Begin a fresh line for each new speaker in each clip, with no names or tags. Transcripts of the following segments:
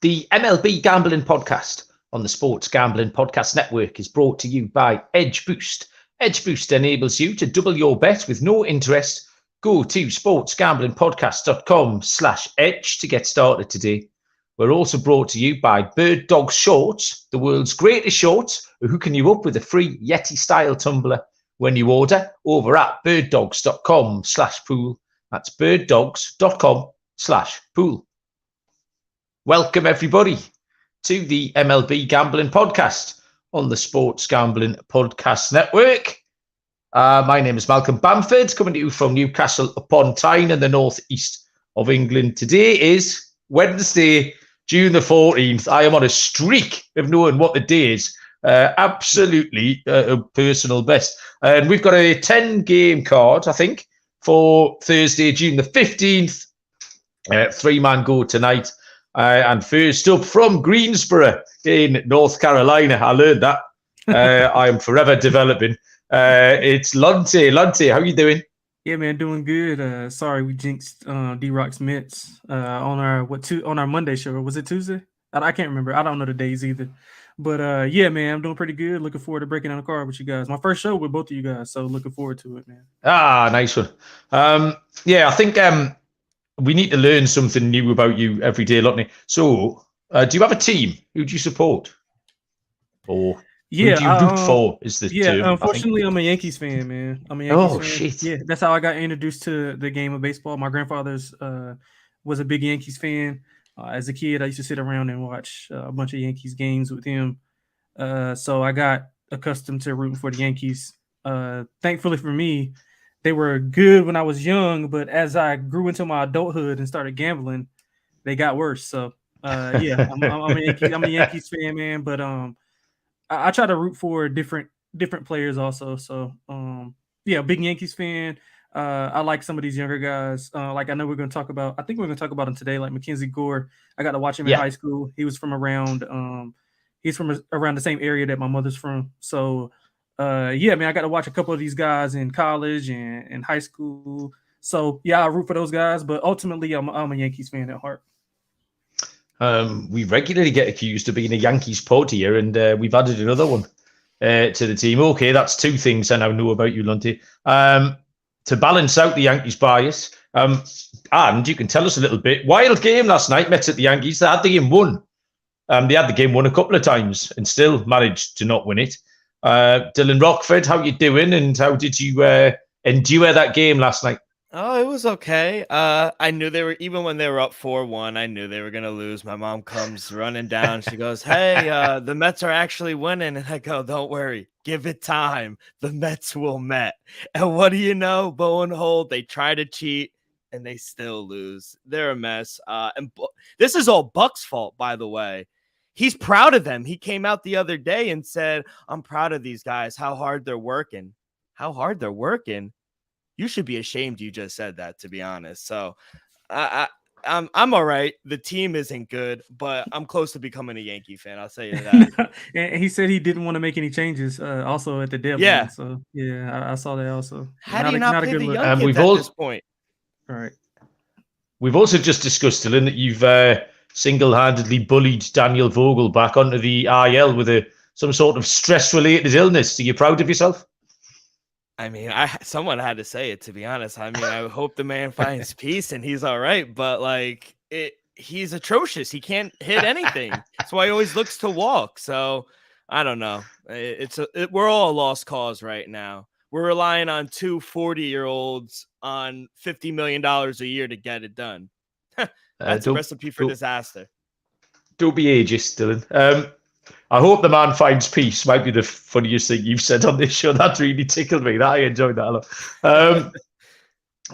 The MLB Gambling Podcast on the Sports Gambling Podcast Network is brought to you by Edge Boost. Edge Boost enables you to double your bet with no interest. Go to sportsgamblingpodcast.com/edge to get started today. We're also brought to you by Bird Dog Shorts, the world's greatest shorts, who hooking you up with a free Yeti-style tumbler when you order over at birddogs.com/pool. That's birddogs.com/pool. Welcome, everybody, to the MLB Gambling Podcast on the Sports Gambling Podcast Network. My name is Malcolm Bamford, coming to you from Newcastle upon Tyne in the northeast of England. Today is Wednesday, June the 14th. I am on a streak of knowing what the day is. Absolutely a personal best. And we've got a 10-game card, I think, for Thursday, June the 15th. Three-man go tonight. And first up from Greensboro in North Carolina, I learned that. I am forever developing. It's Lonte. Lonte, how you doing?
Yeah, man, doing good. Sorry, we jinxed D-Rock's Mets on our Monday show. Or was it Tuesday? I can't remember. I don't know the days either. But yeah, man, I'm doing pretty good. Looking forward to breaking down the card with you guys. My first show with both of you guys, so looking forward to it, man.
Nice one. Yeah, I think we need to learn something new about you every day, Lonte. So, do you have a team? Who do you support? Or who do you root for? Is the term?
Unfortunately, I'm a Yankees fan, man. I'm a Yankees fan.
Shit.
Yeah, that's how I got introduced to the game of baseball. My grandfather's was a big Yankees fan. As a kid, I used to sit around and watch a bunch of Yankees games with him. So I got accustomed to rooting for the Yankees. Thankfully for me, they were good when I was young, but as I grew into my adulthood and started gambling, they got worse. So yeah, I'm a Yankees fan, man. But I try to root for different players also. So yeah, big Yankees fan. I like some of these younger guys. Like I know we're going to talk about. I think we're going to talk about him today. Like Mackenzie Gore. I got to watch him in high school. He was from around. He's from around the same area that my mother's from. So yeah, man, I got to watch a couple of these guys in college and high school. So yeah, I root for those guys. But ultimately, I'm a Yankees fan at heart.
We regularly get accused of being a Yankees pod here, and we've added another one to the team. Okay, that's two things I now know about you, Lunty. To balance out the Yankees bias, and you can tell us a little bit. Wild game last night, Mets at the Yankees. They had the game won. They had the game won a couple of times and still managed to not win it. Dylan Rockford, how you doing? And how did you endure that game last night?
Oh, it was okay. I knew they were, even when they were up 4-1, I knew they were going to lose. My mom comes running down. She goes, hey, the Mets are actually winning. And I go, don't worry. Give it time. The Mets will Met. And what do you know? Bo and Holt, they try to cheat and they still lose. They're a mess. And this is all Buck's fault, by the way. He's proud of them. He came out the other day and said, I'm proud of these guys, how hard they're working. How hard they're working? You should be ashamed you just said that, to be honest. So I'm all right. The team isn't good, but I'm close to becoming a Yankee fan. I'll say that.
And he said he didn't want to make any changes also at the deadline. Yeah. So yeah, I saw that also.
How do you not play the young kids at this point?
All right.
We've also just discussed, Dylan, that you've single-handedly bullied Daniel Vogel back onto the IL with some sort of stress-related illness. Are you proud of yourself?
I mean, someone had to say it, to be honest. I mean, I hope the man finds peace and he's all right, but like he's atrocious. He can't hit anything. That's why he always looks to walk. So I don't know. We're all a lost cause right now. We're relying on two 40-year-olds on $50 million a year to get it done. That's a recipe for disaster.
Don't be ageist, Dylan. I hope the man finds peace. Might be the funniest thing you've said on this show. That really tickled me. I enjoyed that a lot.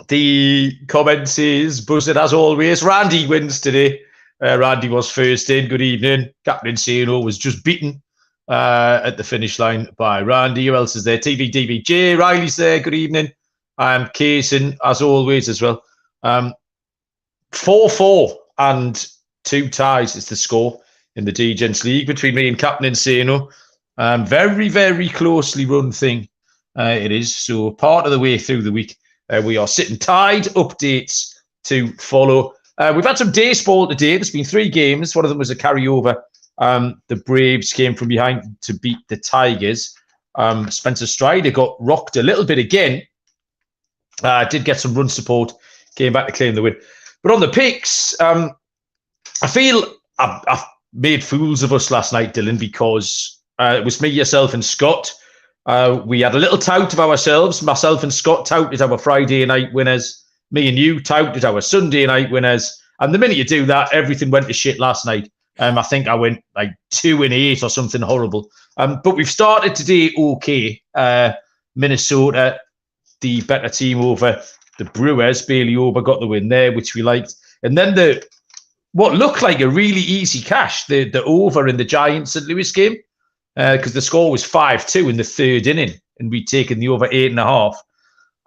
The comments is buzzing as always. Randy wins today. Randy was first in. Good evening. Captain Sano was just beaten at the finish line by Randy. Who else is there? TVDBJ. Riley's there. Good evening. And Kaysen, as always, as well. 4-4 and 2 ties is the score in the D-Gents League between me and Captain Insano. Very, very closely run thing it is. So part of the way through the week, we are sitting tied. Updates to follow. We've had some day sport today. There's been 3 games. One of them was a carryover. The Braves came from behind to beat the Tigers. Spencer Strider got rocked a little bit again. Did get some run support. Came back to claim the win. But on the picks, I feel I've made fools of us last night, Dylan, because it was me, yourself, and Scott. We had a little tout of ourselves. Myself and Scott touted our Friday night winners. Me and you touted our Sunday night winners. And the minute you do that, everything went to shit last night. I think I went like 2-8 or something horrible. But we've started today okay. Minnesota, the better team over the Brewers. Bailey Ober got the win there, which we liked. And then what looked like a really easy cash, the over in the Giants-St. Louis game, because the score was 5-2 in the 3rd inning, and we'd taken the over 8.5.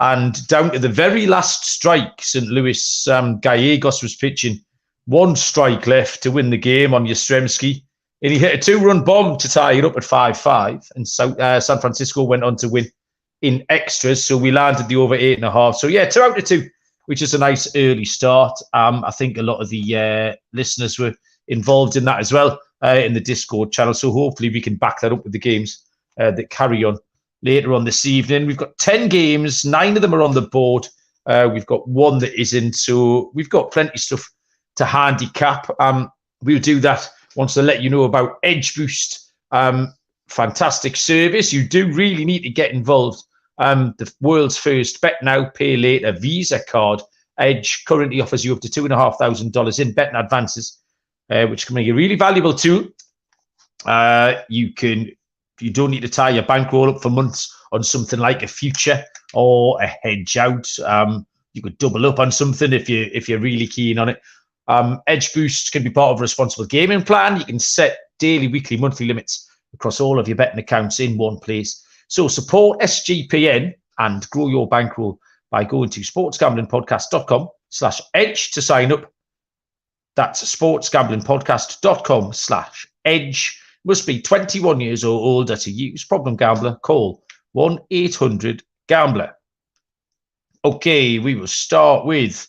And down to the very last strike, St. Louis, Gallegos was pitching, 1 strike left to win the game on Yastrzemski. And he hit a 2-run bomb to tie it up at 5-5. And San Francisco went on to win in extras. So we landed the over 8.5. So yeah, 2 out of 2, which is a nice early start. I think a lot of the listeners were involved in that as well in the Discord channel. So hopefully we can back that up with the games that carry on later on this evening. We've got 10 games, 9 of them are on the board. We've got 1 that isn't, so we've got plenty of stuff to handicap. We'll do that once I let you know about Edge Boost. Fantastic service. You do really need to get involved. The world's first bet now, pay later Visa card. Edge currently offers you up to $2,500 in betting advances, which can make a really valuable tool. You don't need to tie your bankroll up for months on something like a future or a hedge out. You could double up on something if you're really keen on it. Edge Boost can be part of a responsible gaming plan. You can set daily, weekly, monthly limits across all of your betting accounts in one place. So support SGPN and grow your bankroll by going to sportsgamblingpodcast.com/edge to sign up. That's sportsgamblingpodcast.com/edge. Must be 21 years or older to use. Problem gambler, call 1-800-GAMBLER. Okay, we will start with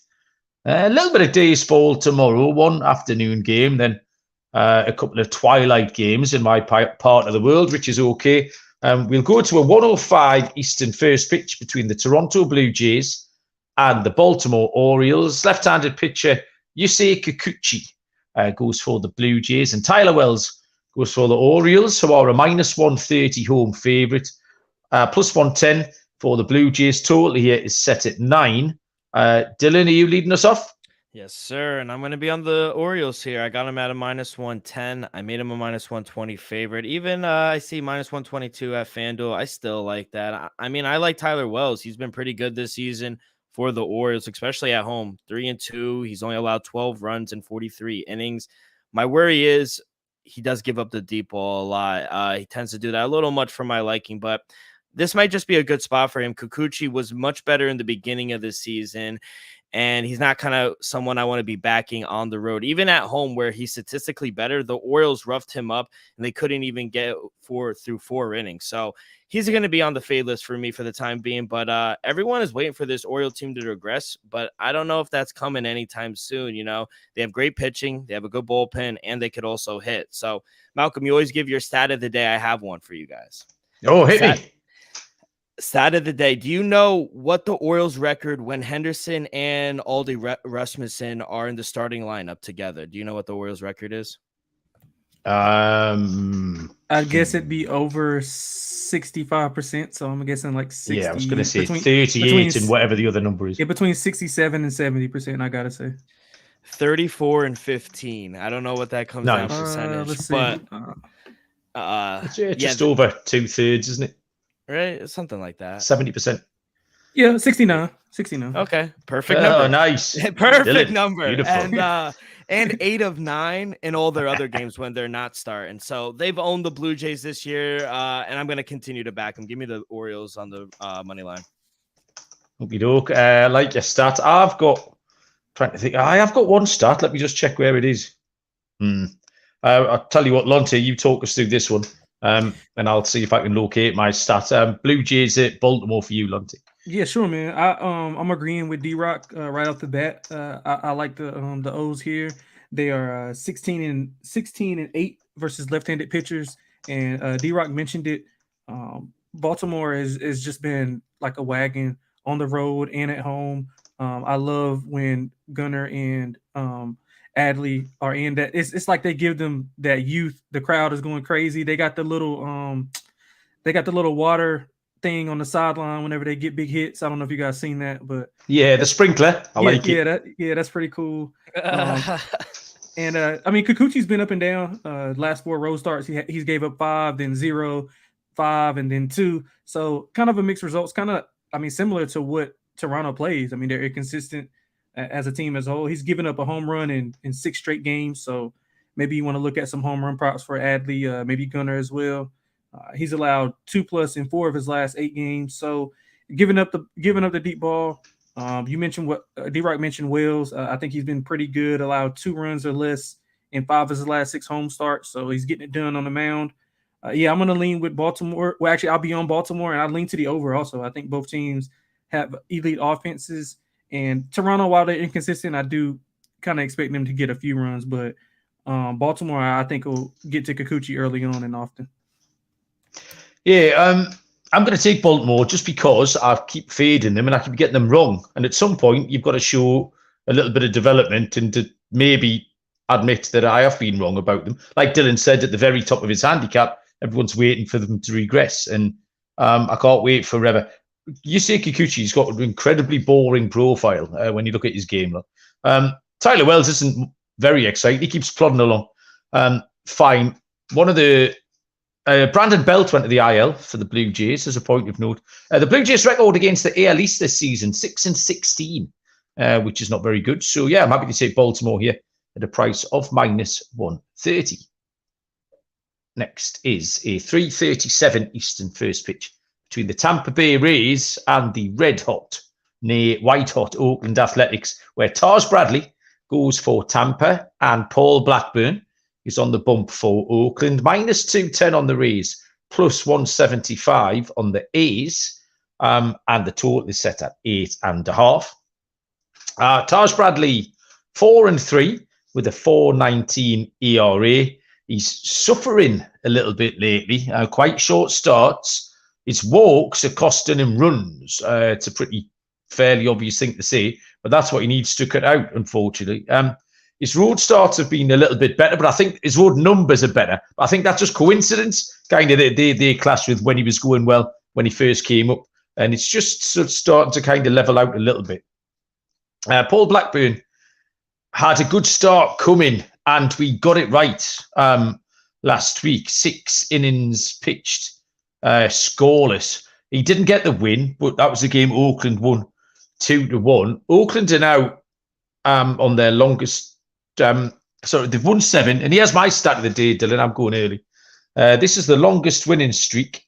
a little bit of day's ball tomorrow, 1 afternoon game, then a couple of twilight games in my part of the world, which is okay. We'll go to a 1:05 Eastern first pitch between the Toronto Blue Jays and the Baltimore Orioles. Left-handed pitcher Yusei Kikuchi goes for the Blue Jays, and Tyler Wells goes for the Orioles, who are a -130 home favourite. +110 for the Blue Jays. Total here is set at 9. Dylan, are you leading us off?
Yes, sir. And I'm going to be on the Orioles here. I got him at a -110. I made him a -120 favorite. Even I see -122 at FanDuel. I still like that. I mean, I like Tyler Wells. He's been pretty good this season for the Orioles, especially at home. 3-2. He's only allowed 12 runs in 43 innings. My worry is he does give up the deep ball a lot. He tends to do that a little much for my liking, but this might just be a good spot for him. Kikuchi was much better in the beginning of the season, and he's not kind of someone I want to be backing on the road. Even at home, where he's statistically better, the Orioles roughed him up, and they couldn't even get through 4 innings. So he's going to be on the fade list for me for the time being, but everyone is waiting for this Oriole team to regress, but I don't know if that's coming anytime soon. You know, they have great pitching, they have a good bullpen, and they could also hit. So, Malcolm, you always give your stat of the day. I have one for you guys.
Oh, hit me.
Stat of the day. Do you know what the Orioles record when Henderson and Aldi Rasmussen are in the starting lineup together? Do you know what the Orioles record is?
I guess it'd be over 65%. So I'm guessing like 60.
Yeah, I was going to say 38 and whatever the other number is.
Yeah, between 67 and 70%, I got to say.
34 and 15. I don't know what that comes out percentage,
let's see.
but
just over 2/3, isn't it?
Right, something like that.
70%.
Yeah, 69.
Okay, perfect number.
Oh, nice.
Perfect number.
Beautiful.
And 8 of 9 in all their other games when they're not starting. So they've owned the Blue Jays this year, and I'm going to continue to back them. Give me the Orioles on the money line.
Okie doke. Like your stat, I've got one stat. Let me just check where it is. I'll tell you what, Lonte, you talk us through this one. And I'll see if I can locate my stat. Blue Jays at Baltimore for you, Lonte.
Yeah, sure, man. I'm agreeing with D-Rock right off the bat. I like the O's here. They are 16-8 versus left-handed pitchers, and D-Rock mentioned it. Baltimore is just been like a wagon on the road and at home. I love when Gunnar and Adley are in that. It's like they give them that youth. The crowd is going crazy. They got the little water thing on the sideline whenever they get big hits. I don't know if you guys seen that, but
Yeah, the sprinkler. I like it.
That's pretty cool. And I mean, Kikuchi's been up and down. Last 4 road starts, he's gave up 5, then 0, 5, and then 2. So kind of a mixed results. Kind of, I mean, similar to what Toronto plays. I mean, they're inconsistent as a team as a whole. He's given up a home run in 6 straight games. So maybe you want to look at some home run props for Adley, maybe Gunnar as well. He's allowed 2+ in 4 of his last 8 games. So giving up the deep ball. You mentioned what D-Rock mentioned Wells. I think he's been pretty good. Allowed 2 runs or less in 5 of his last 6 home starts. So he's getting it done on the mound. Yeah, I'm going to lean with Baltimore. Well, actually, I'll be on Baltimore, and I lean to the over also. I think both teams have elite offenses. And Toronto, while they're inconsistent, I do kind of expect them to get a few runs. But Baltimore, I think, will get to Kikuchi early on and often.
Yeah, I'm going to take Baltimore just because I keep fading them and I keep getting them wrong. And at some point, you've got to show a little bit of development and to maybe admit that I have been wrong about them. Like Dylan said at the very top of his handicap, everyone's waiting for them to regress. And I can't wait forever. You say Kikuchi's got an incredibly boring profile when you look at his game. Tyler Wells isn't very exciting. He keeps plodding along. Fine. One of the Brandon Belt went to the IL for the Blue Jays as a point of note. The Blue Jays record against the AL East this season, 6-16, which is not very good. So, yeah, I'm happy to take Baltimore here at a price of -130. Next is a 3:37 Eastern first pitch between the Tampa Bay Rays and the red-hot, nay, white-hot Oakland Athletics, where Taj Bradley goes for Tampa and Paul Blackburn is on the bump for Oakland. -210 on the Rays, +175 on the A's. And the total is set at 8.5. Taj Bradley, 4-3 with a 4.19 ERA. He's suffering a little bit lately, quite short starts. His walks are costing him runs. It's a pretty fairly obvious thing to say, but that's what he needs to cut out, unfortunately. His road starts have been a little bit better, but I think his road numbers are better. I think that's just coincidence. Kind of they clash with when he was going well when he first came up. And it's just sort of starting to kind of level out a little bit. Paul Blackburn had a good start coming, and we got it right last week. 6 innings pitched, scoreless. He didn't get the win, but that was a game Oakland won 2-1. Oakland are now on their longest. They've won 7, and here's my stat of the day, Dylan. I'm going early. This is the longest winning streak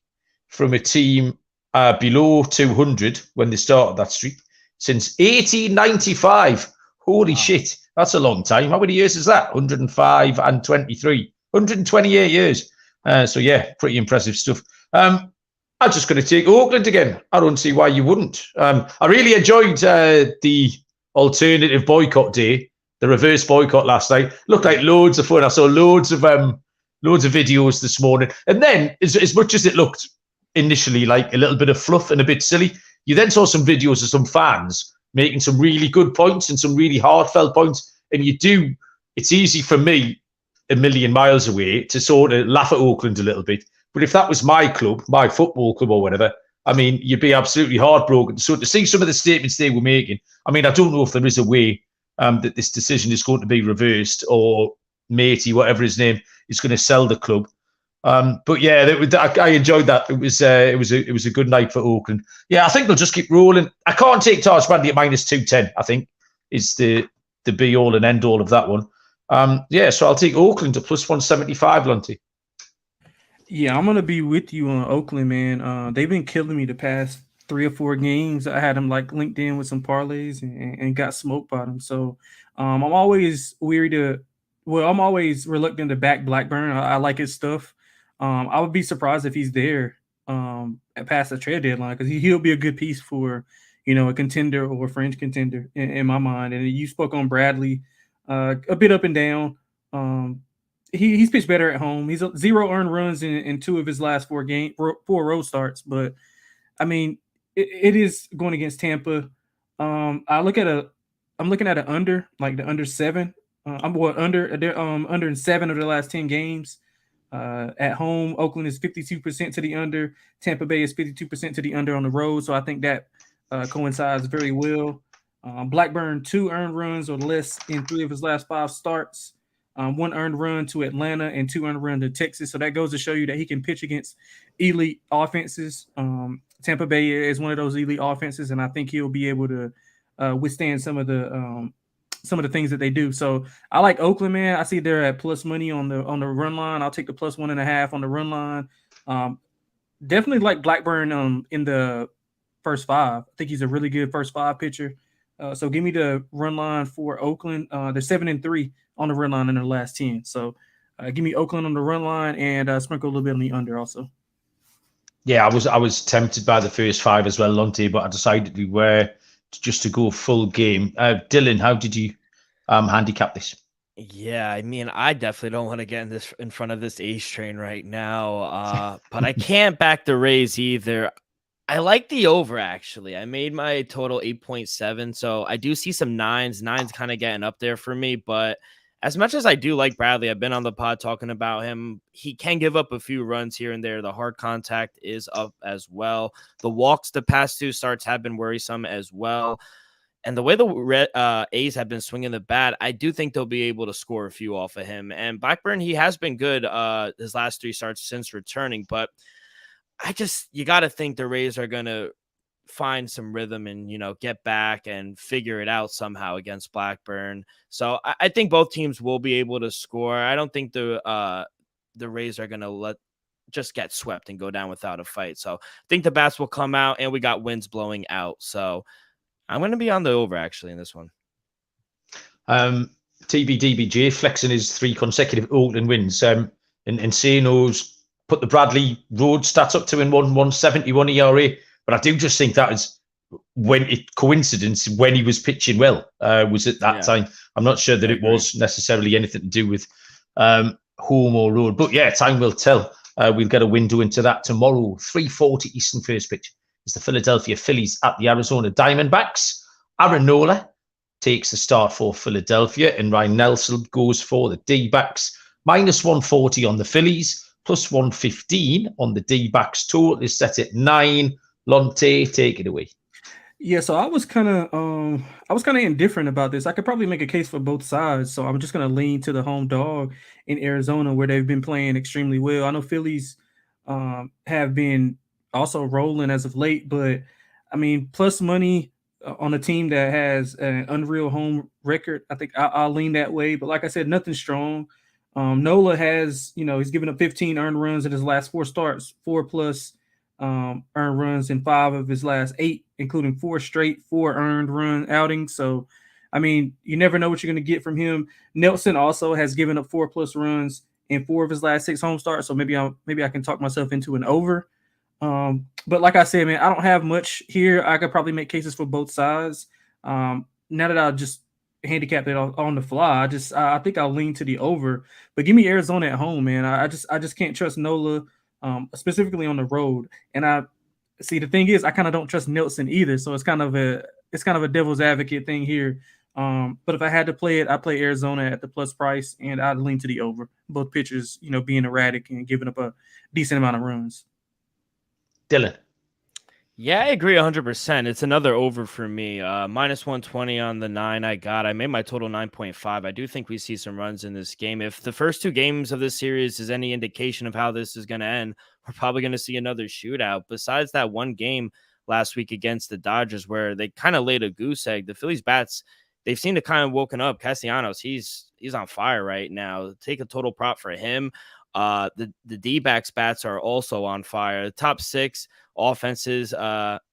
from a team below 200 when they started that streak since 1895. Holy shit, that's a long time. How many years is that? 105 and 23, 128 years. So yeah, pretty impressive stuff. I'm just going to take Oakland again. I don't see why you wouldn't. I really enjoyed the alternative boycott day. The reverse boycott last night looked like loads of fun. I saw loads of videos this morning. And then, as much as it looked initially like a little bit of fluff and a bit silly, you then saw some videos of some fans making some really good points and some really heartfelt points. And it's easy for me, a million miles away, to sort of laugh at Oakland a little bit. But if that was my club, my football club or whatever, I mean, you'd be absolutely heartbroken. So to see some of the statements they were making, I mean, I don't know if there is a way that this decision is going to be reversed, or Matey, whatever his name, is going to sell the club. But yeah, I enjoyed that. It was a good night for Oakland. Yeah, I think they'll just keep rolling. I can't take Taj Bradley at -210. I think is the be all and end all of that one. So I'll take Oakland to +175, Lonty.
Yeah, I'm gonna be with you on Oakland, man. They've been killing me the past 3 or 4 games. I had them like linked in with some parlays and got smoked by them. So I'm always I'm always reluctant to back Blackburn. I like his stuff. I would be surprised if he's there past the trade deadline, because he'll be a good piece for, a contender or a fringe contender in my mind. And you spoke on Bradley, a bit up and down. He's pitched better at home. He's 0 earned runs in 2 of his last 4 road starts. But I mean, it is going against Tampa. I'm looking at an under, like the under 7. Under in 7 of the last 10 games. At home, Oakland is 52% to the under. Tampa Bay is 52% to the under on the road. So I think that coincides very well. Blackburn, 2 earned runs or less in 3 of his last 5 starts. 1 earned run to Atlanta and 2 earned run to Texas. So that goes to show you that he can pitch against elite offenses. Tampa Bay is one of those elite offenses, and I think he'll be able to withstand some of the things that they do. So I like Oakland, man. I see they're at plus money on the run line. I'll take the plus 1.5 on the run line. Definitely like Blackburn in the first 5. I think he's a really good first 5 pitcher. So give me the run line for Oakland. They're 7-3 on the run line in their last 10. So give me Oakland on the run line and sprinkle a little bit on the under also.
Yeah, I was tempted by the first 5 as well, Lonte, but I decided just to go full game. Dylan, how did you handicap this?
Yeah, I mean, I definitely don't want to get in front of this ace train right now, but I can't back the Rays either. I like the over, actually. I made my total 8.7, so I do see some 9s. 9s kind of getting up there for me, but as much as I do like Bradley, I've been on the pod talking about him. He can give up a few runs here and there. The hard contact is up as well. The walks the past 2 starts have been worrisome as well. And the way the A's have been swinging the bat, I do think they'll be able to score a few off of him. And Blackburn, he has been good his last 3 starts since returning. But you got to think the Rays are going to find some rhythm and, get back and figure it out somehow against Blackburn. So I think both teams will be able to score. I don't think the Rays are going to just get swept and go down without a fight. So I think the bats will come out, and we got winds blowing out. So I'm going to be on the over, actually, in this one.
TBDBJ flexing his 3 consecutive Oakland wins. And Encino's put the Bradley Road stats up to in 171 ERA. But I do just think that is coincidence when he was pitching well, was at that time. I'm not sure that it was necessarily anything to do with home or road. But yeah, time will tell. We'll get a window into that tomorrow. 3:40 Eastern first pitch is the Philadelphia Phillies at the Arizona Diamondbacks. Aaron Nola takes the start for Philadelphia, and Ryan Nelson goes for the D-backs. -140 on the Phillies, +115 on the D-backs. Total is set at 9. Lonte, take it away.
Yeah, so I was kind of indifferent about this. I could probably make a case for both sides, so I'm just going to lean to the home dog in Arizona, where they've been playing extremely well. I know Phillies have been also rolling as of late, but I mean, plus money on a team that has an unreal home record, I think I'll lean that way. But like I said, nothing strong. Nola has, he's given up 15 earned runs in his last 4 starts, 4+ earned runs in 5 of his last 8, including 4 straight 4 earned run outings. So, I mean, you never know what you're going to get from him. Nelson also has given up 4+ runs in 4 of his last 6 home starts. So maybe I can talk myself into an over. But like I said, man, I don't have much here. I could probably make cases for both sides. Now that I'll just handicap it on the fly, I think I'll lean to the over. But give me Arizona at home, man. I just can't trust Nola. Specifically on the road. And I see, the thing is, I kind of don't trust Nelson either. So it's kind of a devil's advocate thing here. But if I had to play it, I'd play Arizona at the plus price, and I'd lean to the over. Both pitchers, being erratic and giving up a decent amount of runs.
Dylan.
Yeah, I agree 100%. It's another over for me. -120 on the 9 I got. I made my total 9.5. I do think we see some runs in this game. If the first 2 games of this series is any indication of how this is going to end, we're probably going to see another shootout. Besides that one game last week against the Dodgers where they kind of laid a goose egg, the Phillies bats, they've seemed to kind of woken up. Castellanos, he's on fire right now. Take a total prop for him. The D-backs bats are also on fire. The top 6 offenses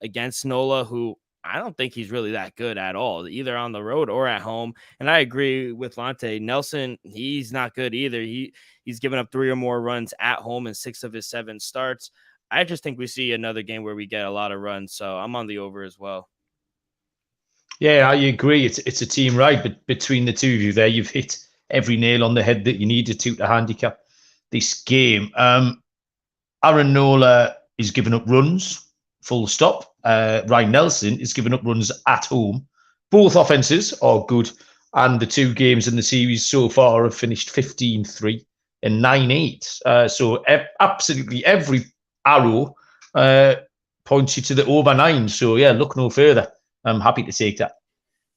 against Nola, who I don't think he's really that good at all, either on the road or at home. And I agree with Lonte. Nelson, he's not good either. He's given up 3 or more runs at home in 6 of his 7 starts. I just think we see another game where we get a lot of runs. So I'm on the over as well.
Yeah, I agree. It's a team ride, but between the two of you there, you've hit every nail on the head that you needed to handicap this game. Aaron Nola is giving up runs, full stop. Ryan Nelson is giving up runs at home. Both offenses are good, and the two games in the series so far have finished 15-3 and 9-8. So absolutely every arrow points you to the over 9. So yeah, look no further. I'm happy to take that.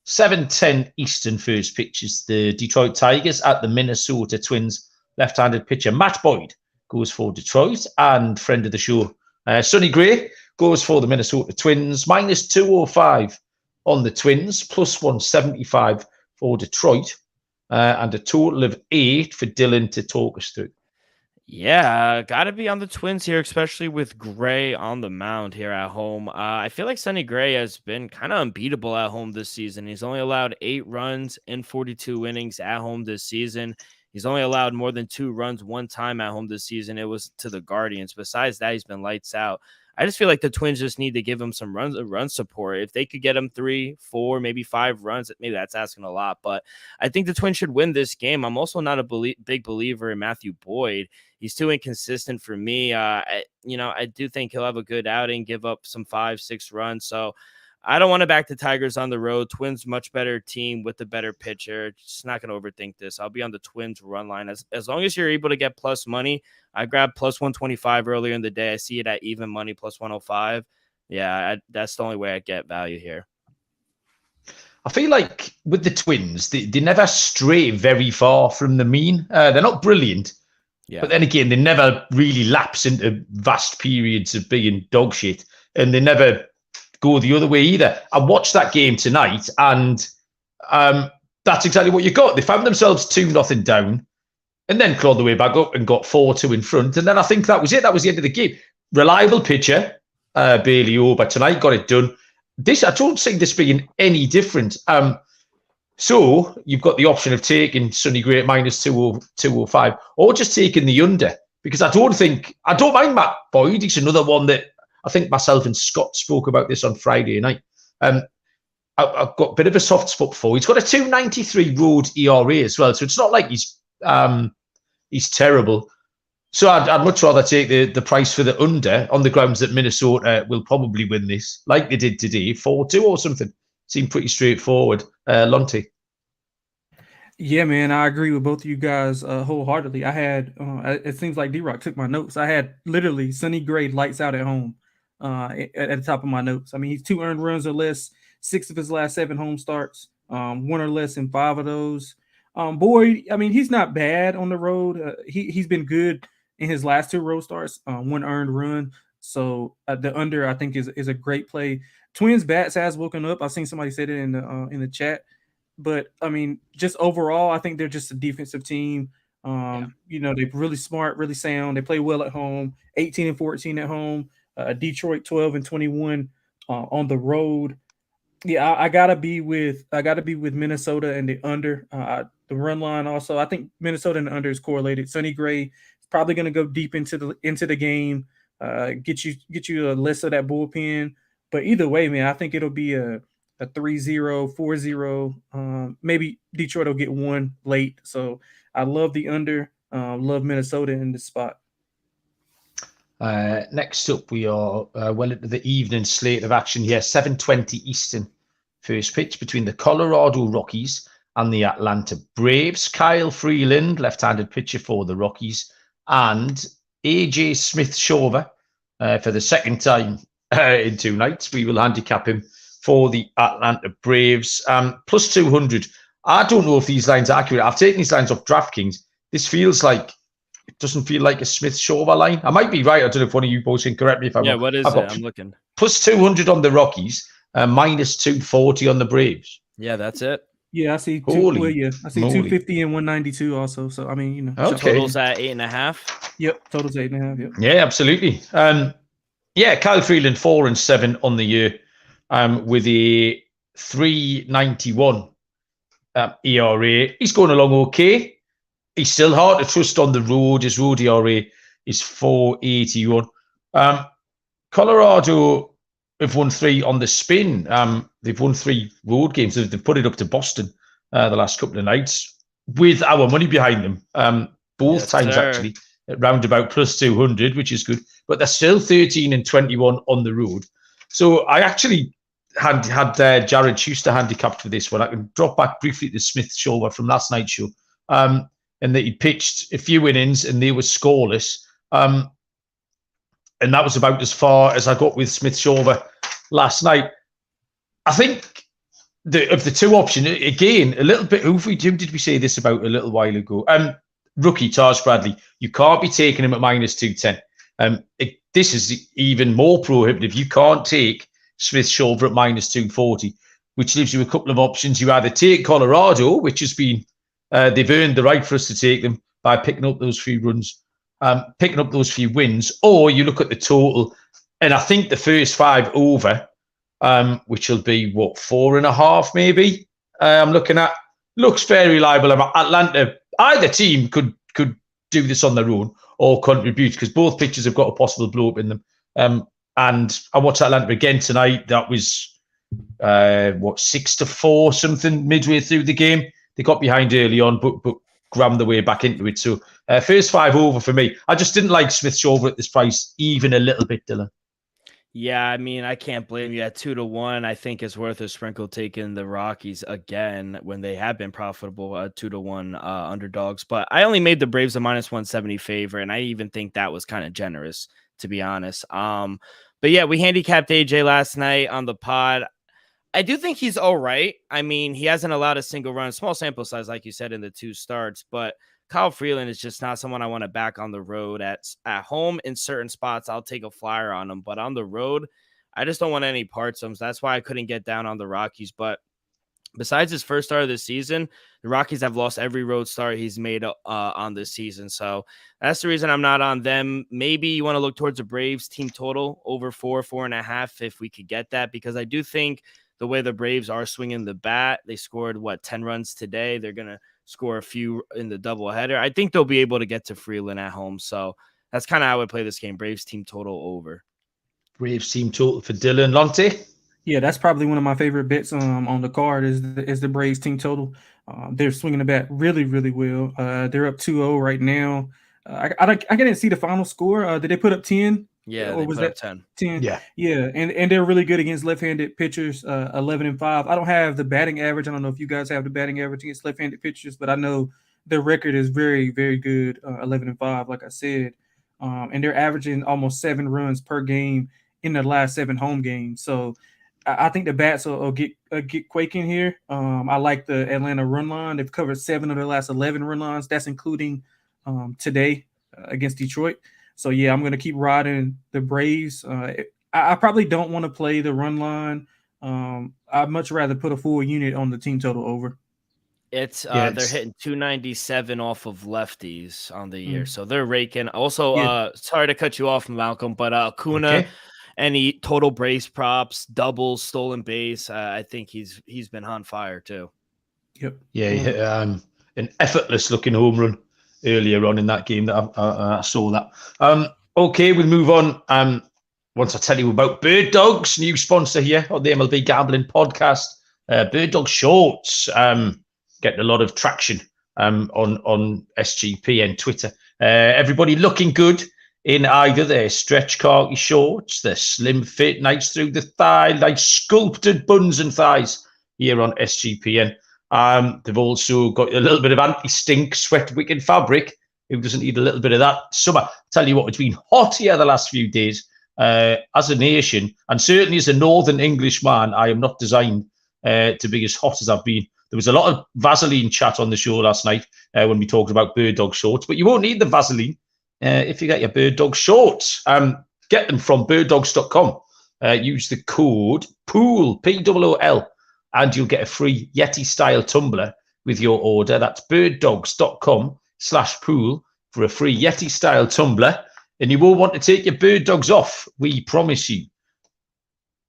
7:10 Eastern first pitch is the Detroit Tigers at the Minnesota Twins. Left-handed pitcher Matt Boyd goes for Detroit, and friend of the show, Sonny Gray, goes for the Minnesota Twins. Minus 205 on the Twins, plus 175 for Detroit, and a total of 8 for Dylan to talk us through.
Yeah, got to be on the Twins here, especially with Gray on the mound here at home. I feel like Sonny Gray has been kind of unbeatable at home this season. He's only allowed 8 runs in 42 innings at home this season. He's only allowed more than 2 runs one time at home this season. It was to the Guardians. Besides that, he's been lights out. I just feel like the Twins just need to give him some run support. If they could get him 3, 4, maybe 5 runs, maybe that's asking a lot. But I think the Twins should win this game. I'm also not a big believer in Matthew Boyd. He's too inconsistent for me. I do think he'll have a good outing, give up some 5, 6 runs. So I don't want to back the Tigers on the road. Twins, much better team with the better pitcher. Just not going to overthink this. I'll be on the Twins run line. As long as you're able to get plus money, I grabbed plus 125 earlier in the day. I see it at even money, plus 105. Yeah, that's the only way I get value here.
I feel like with the Twins, they never stray very far from the mean. They're not brilliant. Yeah. But then again, they never really lapse into vast periods of being dog shit, and they never go the other way either. I watched that game tonight, and that's exactly what you got. They found themselves 2-0 down, and then clawed their way back up and got 4-2 in front. And then I think that was it. That was the end of the game. Reliable pitcher, Bailey Ober tonight, got it done. I don't see this being any different. So you've got the option of taking Sonny Gray at minus 205 or just taking the under, because I don't mind Matt Boyd. He's another one that I think myself and Scott spoke about this on Friday night. I've got a bit of a soft spot for. He's got a 2.93 road ERA as well, so it's not like he's terrible. So I'd much rather take the price for the under on the grounds that Minnesota will probably win this, like they did today, 4-2 or something. Seemed pretty straightforward. Lonte.
Yeah, man, I agree with both of you guys wholeheartedly. I had, it seems like D-Rock took my notes. I had literally Sonny Gray lights out at home at the top of my notes. I mean, he's 2 earned runs or less, 6 of his last 7 home starts, 1 or less in 5 of those. Boyd, I mean, he's not bad on the road. He's been good in his last 2 road starts, 1 earned run. So the under, I think, is a great play. Twins bats has woken up. I've seen somebody say it in the chat, but I mean, just overall, I think they're just a defensive team. They're really smart, really sound. They play well at home. 18-14 at home. Detroit 12-21 on the road. Yeah, I gotta be with Minnesota and the under. The run line also. I think Minnesota and the under is correlated. Sonny Gray is probably going to go deep into the game. Get you a less of that bullpen. But either way, man, I think it'll be a 3-0, 4-0. Maybe Detroit will get 1 late. So I love the under. Love Minnesota in this spot.
Next up, we are well into the evening slate of action here. 7:20 Eastern first pitch between the Colorado Rockies and the Atlanta Braves. Kyle Freeland, left-handed pitcher for the Rockies, and AJ Smith-Shawver for the second time in 2 nights. We will handicap him for the Atlanta Braves. Plus 200. I don't know if these lines are accurate. I've taken these lines off DraftKings. This it doesn't feel like a Smith-Shawver line. I might be right. I don't know if one of you boys can correct me if I'm wrong.
Yeah, what is it? I'm looking.
Plus 200 on the Rockies, minus 240 on the Braves.
Yeah, that's it.
Yeah, I see 250 and 192 also. So I mean,
okay. Totals at 8.5.
Yep, totals 8.5. Yep.
Yeah, absolutely. Kyle Freeland 4-7 on the year, with a 3.91 ERA. He's going along okay. He's still hard to trust on the road. His road ERA is 4.81. Colorado have won 3 on the spin. They've won 3 road games. They've put it up to Boston the last couple of nights with our money behind them. Both times, actually, at roundabout plus 200, which is good. But they're still 13 and 21 on the road. So I actually had Jared Schuster handicapped for this one. I can drop back briefly to Smith Shulver from last night's show. And that he pitched a few innings and they were scoreless. And that was about as far as I got with Smith Shulver last night. I think of the 2 options, again, a little bit, who did we say this about a little while ago? Rookie Taj Bradley. You can't be taking him at minus 210. This is even more prohibitive. You can't take Smith Shulver at minus 240, which leaves you a couple of options. You either take Colorado, which has been, they've earned the right for us to take them by picking up those few runs, picking up those few wins, or you look at the total, and I think the first 5 over, which will be, 4.5 maybe, I'm looking at, looks very reliable. Atlanta, either team could do this on their own or contribute, because both pitchers have got a possible blow up in them. And I watched Atlanta again tonight. That was 6-4 something midway through the game. They got behind early on, but grammed their way back into it. So first 5 over for me. I just didn't like Smith Shulver at this price even a little bit, Dylan.
Yeah, I mean, I can't blame you. At 2-1, I think it's worth a sprinkle taking the Rockies again when they have been profitable 2-1 underdogs. But I only made the Braves a minus 170 favorite, and I even think that was kind of generous, to be honest. But yeah, we handicapped AJ last night on the pod. I do think he's all right. I mean, he hasn't allowed a single run, small sample size, like you said, in the 2 starts, but Kyle Freeland is just not someone I want to back on the road. At home in certain spots, I'll take a flyer on him, but on the road, I just don't want any parts of him. So that's why I couldn't get down on the Rockies. But besides his first start of the season, the Rockies have lost every road start he's made on this season. So that's the reason I'm not on them. Maybe you want to look towards the Braves team total over 4.5 if we could get that, because I do think the way the Braves are swinging the bat, they scored 10 runs today. They're going to score a few in the doubleheader. I think they'll be able to get to Freeland at home. So that's kind of how I would play this game. Braves team total over.
Braves team total for Dylan. Lonte?
Yeah, that's probably one of my favorite bets on the card is the Braves team total. They're swinging the bat really, really well. They're up 2-0 right now. I didn't see the final score. Did they put up 10?
Yeah,
or was that
10?
10.
Yeah.
And they're really good against left-handed pitchers. 11-5. I don't have the batting average. I don't know if you guys have the batting average against left-handed pitchers, but I know their record is very, very good. 11-5, like I said, and they're averaging almost 7 runs per game in their last 7 home games. So I think the bats will get quaking here. I like the Atlanta run line. They've covered 7 of their last 11 run lines. That's including today against Detroit. So, yeah, I'm going to keep riding the Braves. I probably don't want to play the run line. I'd much rather put a full unit on the team total over.
They're hitting 297 off of lefties on the year. So they're raking. Also, sorry to cut you off, Malcolm, but Acuna, any total Braves props, doubles, stolen base, I think he's been on fire too.
Yep.
Yeah, he hit an effortless looking home run earlier on in that game that I saw that. Okay, we'll move on. Once I tell you about Bird Dogs, new sponsor here on the MLB Gambling Podcast. Bird Dog Shorts, getting a lot of traction on SGP and Twitter. Everybody looking good in either their stretch khaki shorts, their slim fit, nice through the thigh, nice sculpted buns and thighs here on SGPN. They've also got a little bit of anti-stink sweat wicking fabric. Who doesn't need a little bit of that? Summer, tell you what, it's been hot here the last few days. As a nation, and certainly as a Northern English man, I am not designed to be as hot as I've been. There was a lot of Vaseline chat on the show last night when we talked about Bird Dog shorts, but you won't need the Vaseline if you get your Bird Dog shorts. Get them from birddogs.com. Use the code POOL, P-O-O-L, and you'll get a free Yeti-style tumbler with your order. That's birddogs.com/pool for a free Yeti-style tumbler. And you won't want to take your Bird Dogs off, we promise you.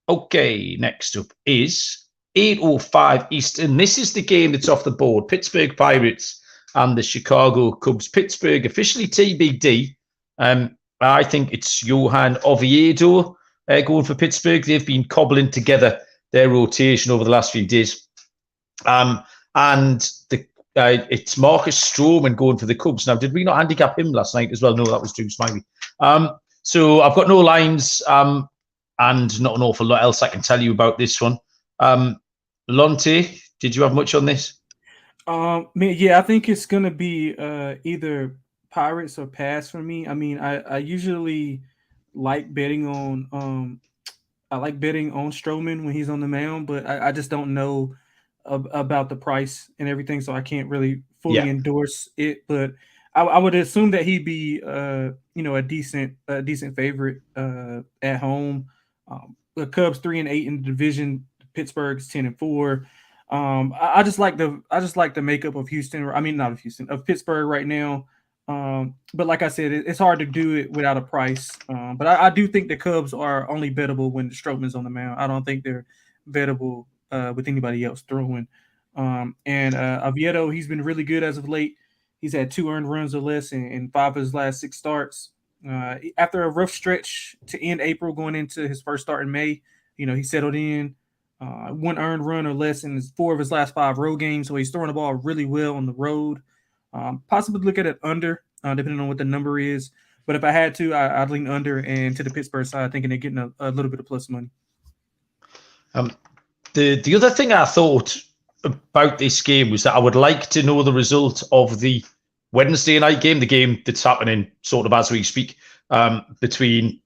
Okay, next up is 8:05 Eastern. This is the game that's off the board. Pittsburgh Pirates and the Chicago Cubs. Pittsburgh officially TBD. I think it's Johan Oviedo going for Pittsburgh. They've been cobbling together their rotation over the last few days. And it's Marcus Stroman going for the Cubs. Now, did we not handicap him last night as well? No, that was Drew Smiley. So I've got no lines and not an awful lot else I can tell you about this one. Delonte, did you have much on this?
Yeah, I think it's gonna be either Pirates or pass for me. I mean, I usually like betting on Stroman when he's on the mound, but I just don't know about the price and everything, so I can't really fully endorse it. But I would assume that he'd be a decent favorite at home. The Cubs 3-8 in the division. Pittsburgh's 10-4. I just like the makeup of Houston. I mean, not of Houston, of Pittsburgh right now. But like I said, it's hard to do it without a price. But I do think the Cubs are only bettable when Stroman's on the mound. I don't think they're bettable with anybody else throwing. And Oviedo, he's been really good as of late. He's had 2 earned runs or less in 5 of his last 6 starts. After a rough stretch to end April, going into his first start in May, he settled in. 1 earned run or less in 4 of his last 5 road games. So he's throwing the ball really well on the road. Possibly look at it under, depending on what the number is. But if I had to, I'd lean under and to the Pittsburgh side, thinking they're getting a little bit of plus money.
The other thing I thought about this game was that I would like to know the result of the Wednesday night game, the game that's happening sort of as we speak, between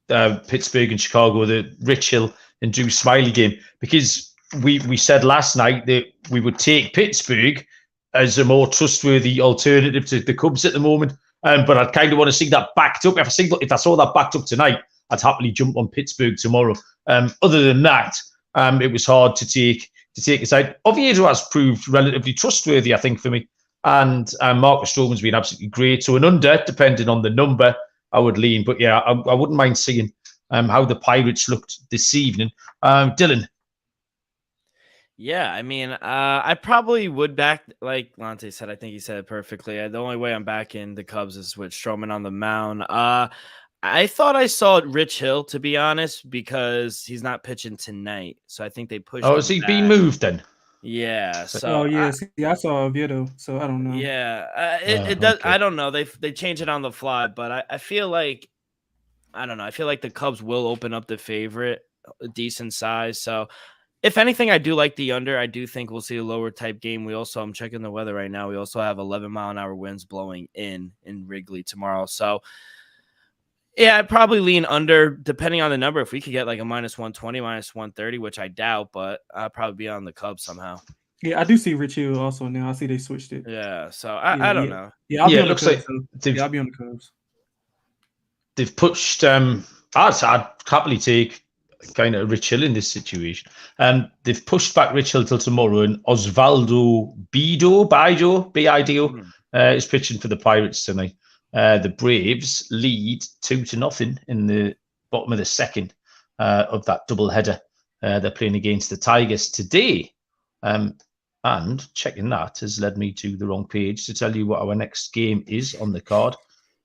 Pittsburgh and Chicago, the Rich Hill and Drew Smiley game, because we said last night that we would take Pittsburgh as a more trustworthy alternative to the Cubs at the moment. But I'd kind of want to see that backed up. If I saw that backed up tonight, I'd happily jump on Pittsburgh tomorrow. Other than that, it was hard to take a side. Oviedo has proved relatively trustworthy, I think, for me. And Marcus Stroman's been absolutely great. So an under, depending on the number, I would lean. But yeah, I wouldn't mind seeing how the Pirates looked this evening. Dylan.
Yeah, I mean, I probably would back, like Lonte said, I think he said it perfectly. The only way I'm backing the Cubs is with Stroman on the mound. I thought I saw Rich Hill, to be honest, because he's not pitching tonight. So I think they pushed him
has he
back.
been moved then?
Yeah. So
I saw Oviedo, so I don't know.
Yeah, it does.
Okay.
I don't know. They change it on the fly, but I feel like, I don't know. I feel like the Cubs will open up the favorite, a decent size. So if anything, I do like the under. I do think we'll see a lower type game. I'm checking the weather right now. We also have 11-mile-an-hour winds blowing in Wrigley tomorrow. So yeah, I'd probably lean under, depending on the number. If we could get like a -120, -130, which I doubt, but I'll probably be on the Cubs somehow.
Yeah, I do see Rich Hill also now. I see they switched it.
Yeah, so I don't know.
Yeah, I'll be on
it looks
the Cubs.
like
I'll be on the Cubs.
They've pushed. I'd happily take kind of Rich Hill in this situation. They've pushed back Rich Hill till tomorrow, and Osvaldo Bido is pitching for the Pirates tonight. The Braves lead 2-0 in the bottom of the second of that doubleheader. They're playing against the Tigers today. And checking that has led me to the wrong page to tell you what our next game is on the card.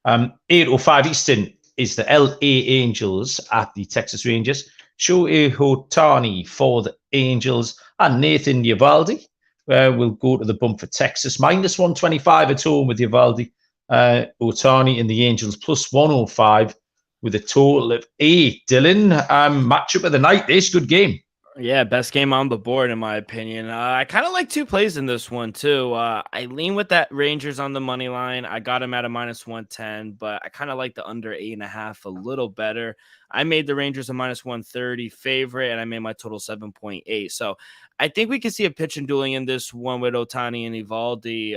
8:05 Eastern is the LA Angels at the Texas Rangers. Shohei Ohtani for the Angels and Nathan Eovaldi will go to the bump for Texas. -125 at home with Eovaldi. Ohtani and the Angels +105 with a total of 8. Dylan, matchup of the night. This good game.
Yeah, best game on the board, in my opinion. I kind of like 2 plays in this one, too. I lean with that Rangers on the money line. I got him at a -110, but I kind of like the under 8.5 a little better. I made the Rangers a -130 favorite, and I made my total 7.8. So I think we can see a pitch and dueling in this one with Ohtani and Eovaldi.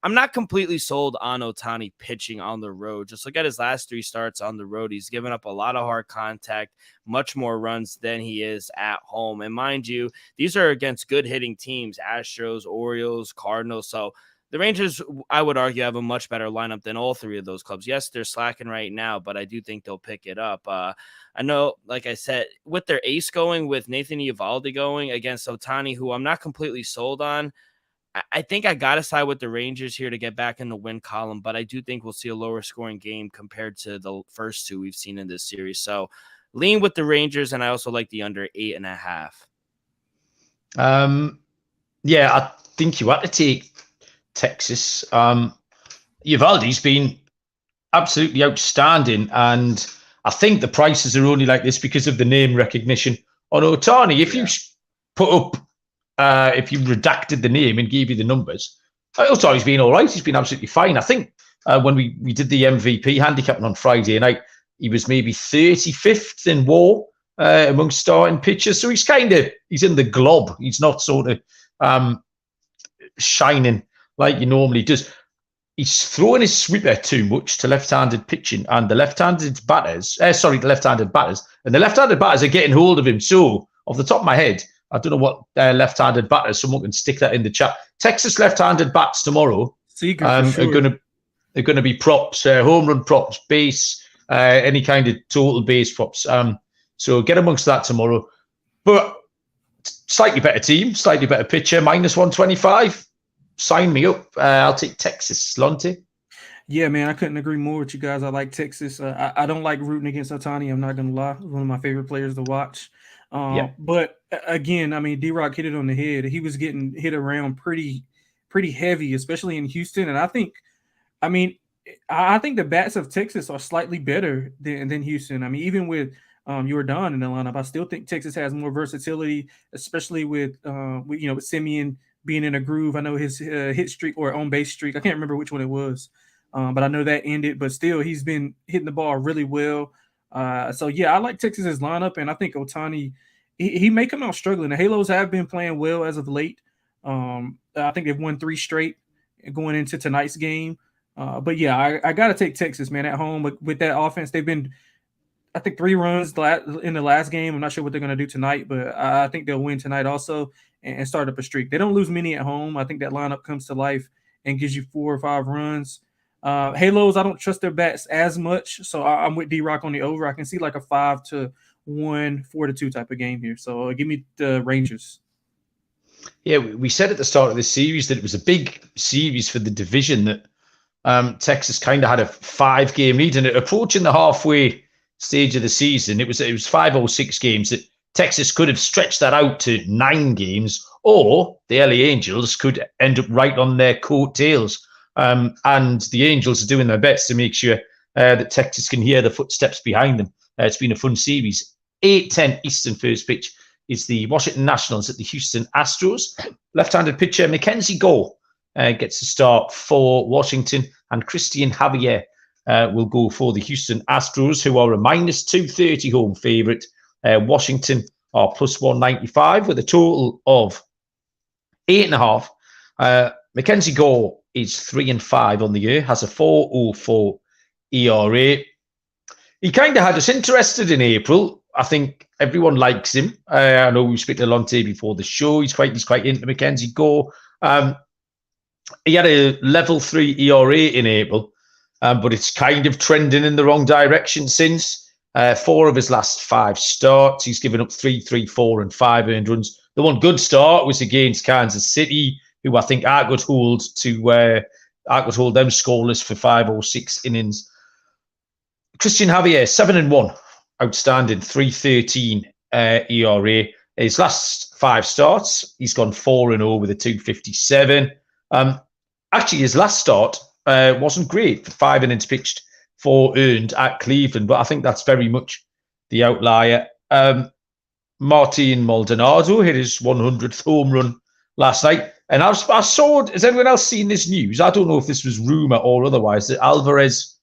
I'm not completely sold on Ohtani pitching on the road. Just look at his last 3 starts on the road. He's given up a lot of hard contact, much more runs than he is at home. And mind you, these are against good hitting teams, Astros, Orioles, Cardinals. So the Rangers, I would argue, have a much better lineup than all 3 of those clubs. Yes, they're slacking right now, but I do think they'll pick it up. I know, like I said, with their ace going, with Nathan Eovaldi going against Ohtani, who I'm not completely sold on, I think I got to side with the Rangers here to get back in the win column, but I do think we'll see a lower scoring game compared to the first two we've seen in this series. So lean with the Rangers, and I also like the under 8.5.
Yeah, I think you had to take Texas. Uvalde's been absolutely outstanding, and I think the prices are only like this because of the name recognition on Ohtani. If you put up, if you redacted the name and gave you the numbers, Ohtani's been all right. He's been absolutely fine. I think when we did the MVP handicapping on Friday night, he was maybe 35th in WAR among starting pitchers. So he's in the glob. He's not sort of shining like he normally does. He's throwing his sweeper too much to left-handed pitching, and the left-handed batters are getting hold of him. So, off the top of my head, I don't know what left-handed batters. Someone can stick that in the chat. Texas left-handed bats tomorrow are going to be props, home run props, base, any kind of total base props. So get amongst that tomorrow. But slightly better team, slightly better pitcher, minus 125. Sign me up. I'll take Texas. Delonte?
Yeah, man, I couldn't agree more with you guys. I like Texas. I don't like rooting against Ohtani. I'm not going to lie. One of my favorite players to watch. But again, I mean, D-Rock hit it on the head. He was getting hit around pretty heavy, especially in Houston. And I think the bats of Texas are slightly better than Houston. I mean, even with Jordan in the lineup, I still think Texas has more versatility, especially with Simeon being in a groove. I know his hit streak or on base streak, I can't remember which one it was, but I know that ended. But still, he's been hitting the ball really well. So yeah, I like Texas's lineup, and I think Ohtani, he may come out struggling. The Halos have been playing well as of late. I think they've won 3 straight going into tonight's game. But yeah, I got to take Texas, man, at home. But with that offense, they've been, I think, 3 runs in the last game. I'm not sure what they're going to do tonight, but I think they'll win tonight also and start up a streak. They don't lose many at home. I think that lineup comes to life and gives you 4 or 5 runs. Halos, I don't trust their bats as much, so I'm with D-Rock on the over. I can see like a 5-1, 4-2 type of game here. So give me the Rangers.
Yeah, we said at the start of this series that it was a big series for the division, that Texas kind of had a 5-game lead, and approaching the halfway stage of the season, it was 5 or 6 games that Texas could have stretched that out to 9 games, or the LA Angels could end up right on their coattails. And the Angels are doing their best to make sure that Texas can hear the footsteps behind them. It's been a fun series. 8:10 Eastern first pitch is the Washington Nationals at the Houston Astros. Left-handed pitcher Mackenzie Gore gets to start for Washington, and Christian Javier will go for the Houston Astros, who are a minus 230 home favorite. Washington are plus 195 with a total of 8.5. Mackenzie Gore is 3-5 on the year, has a 4.04 ERA. He kind of had us interested in April. I think everyone likes him. I know we spoke to Delonte before the show. He's quite into Mackenzie Gore. He had a level 3 ERA in April, but it's kind of trending in the wrong direction since. 4 of his last 5 starts, he's given up 3, 4, and 5 earned runs. The one good start was against Kansas City, who I think I could hold them scoreless for 5 or 6 innings. Christian Javier, 7-1, outstanding, 3.13 ERA. His last 5 starts, he's gone 4-0 with a 2.57. Actually, his last start wasn't great for 5 innings pitched, 4 earned at Cleveland, but I think that's very much the outlier. Martin Maldonado hit his 100th home run last night. And I saw, has anyone else seen this news? I don't know if this was rumor or otherwise, that Alvarez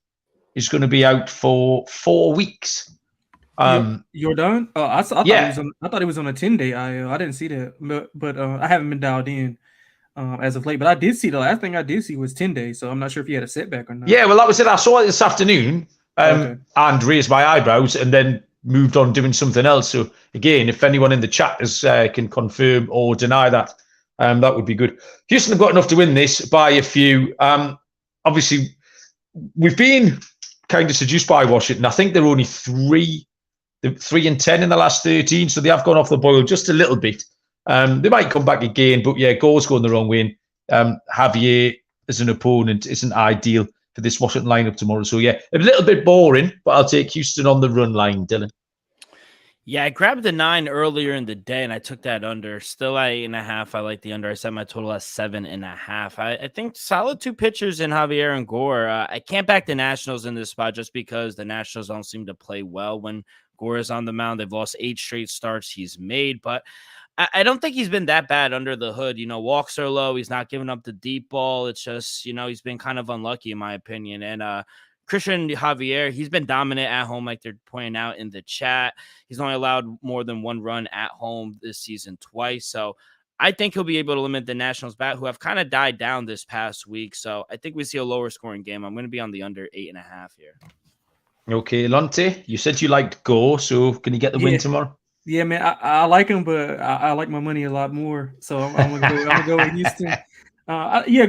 is going to be out for 4 weeks.
Jordan? I thought he was on a 10-day IL. I didn't see that, but I haven't been dialed in as of late. But I did see, the last thing I did see was 10 days, so I'm not sure if he had a setback or not.
Yeah, well, that was it. I saw it this afternoon and raised my eyebrows and then moved on doing something else. So again, if anyone in the chat can confirm or deny that, that would be good. Houston have got enough to win this by a few. Obviously, we've been kind of seduced by Washington. I think they're only 3-10 in the last 13, so they have gone off the boil just a little bit. They might come back again, but yeah, Gore's going the wrong way. Javier as an opponent isn't ideal for this Washington lineup tomorrow. So, yeah, a little bit boring, but I'll take Houston on the run line, Dylan.
Yeah, I grabbed the 9 earlier in the day, and I took that under. Still at 8.5. I like the under. I set my total at 7.5. I think solid 2 pitchers in Javier and Gore. I can't back the Nationals in this spot just because the Nationals don't seem to play well when Gore is on the mound. They've lost 8 straight starts he's made, but I don't think he's been that bad under the hood. Walks are low. He's not giving up the deep ball. It's just, he's been kind of unlucky in my opinion. And Christian Javier, he's been dominant at home, like they're pointing out in the chat. He's only allowed more than 1 run at home this season twice. So I think he'll be able to limit the Nationals bat, who have kind of died down this past week. So I think we see a lower scoring game. I'm going to be on the under 8.5 here.
Okay, Lonte, you said you liked Go, so can you get the win tomorrow?
Yeah, man, I like him, but I like my money a lot more. So I'm gonna go with Houston.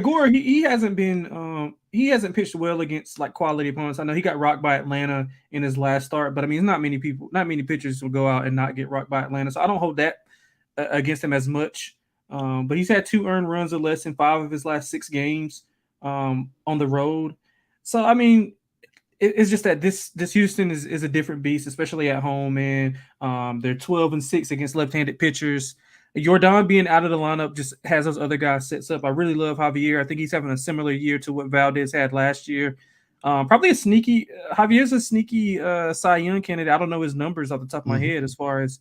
Gore, he hasn't been he hasn't pitched well against like quality opponents. I know he got rocked by Atlanta in his last start, but I mean, not many pitchers will go out and not get rocked by Atlanta. So I don't hold that against him as much. But he's had 2 earned runs or less in 5 of his last 6 games on the road. So I mean, it's just that this Houston is a different beast, especially at home, man. They're 12-6 against left-handed pitchers. Jordan being out of the lineup just has those other guys sets up. I really love Javier. I think he's having a similar year to what Valdez had last year. Probably Javier's a sneaky Cy Young candidate. I don't know his numbers off the top of my head as far as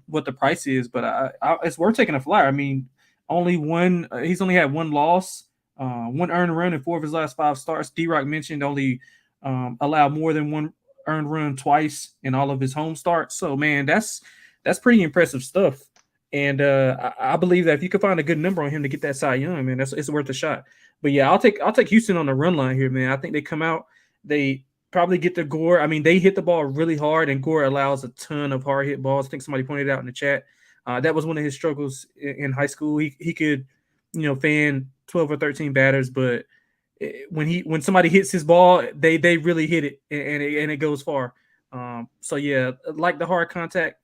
what the price is, but it's worth taking a flyer. I mean, he's only had 1 loss, 1 earned run in 4 of his last 5 starts. D-Rock mentioned only allowed more than 1 earned run twice in all of his home starts. So, man, that's pretty impressive stuff. And I believe that if you could find a good number on him to get that Cy Young, man, it's worth a shot. But yeah, I'll take Houston on the run line here, man. I think they come out, they probably get the Gore. I mean, they hit the ball really hard, and Gore allows a ton of hard hit balls. I think somebody pointed out in the chat. That was one of his struggles in high school. He could, fan 12 or 13 batters, but when somebody hits his ball, they really hit it and it goes far. So yeah, like the hard contact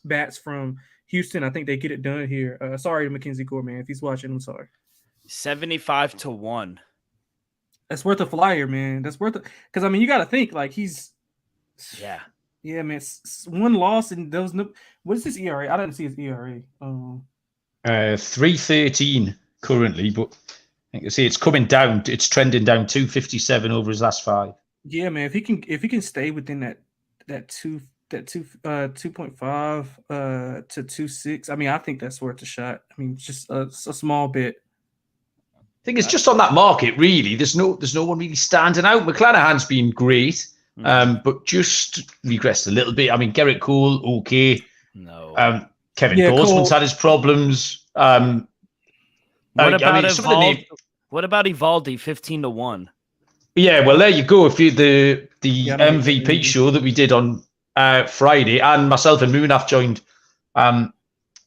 bats from Houston, I think they get it done here. Sorry to Mackenzie Gore, man. If he's watching, I'm sorry.
75-1.
That's worth a flyer, man. That's worth it. Because, I mean, you got to think, like, he's...
Yeah.
Yeah, man. 1 loss and those... What is his ERA? I didn't see his ERA.
3.13 currently, but I can see it's coming down. It's trending down 2.57 over his last 5.
Yeah, man. If he can stay within that 2.5 to 2.6. I mean, I think that's worth a shot. I mean, just a small bit.
I think it's just on that market, really. There's no one really standing out. McClanahan's been great, but just regressed a little bit. I mean, Gerrit Cole, okay.
No.
Kevin Gausman's had his problems.
What about Evaldi 15-1? Yeah,
well, there you go. If you the MVP show that we did on Friday, and myself and Moonaf joined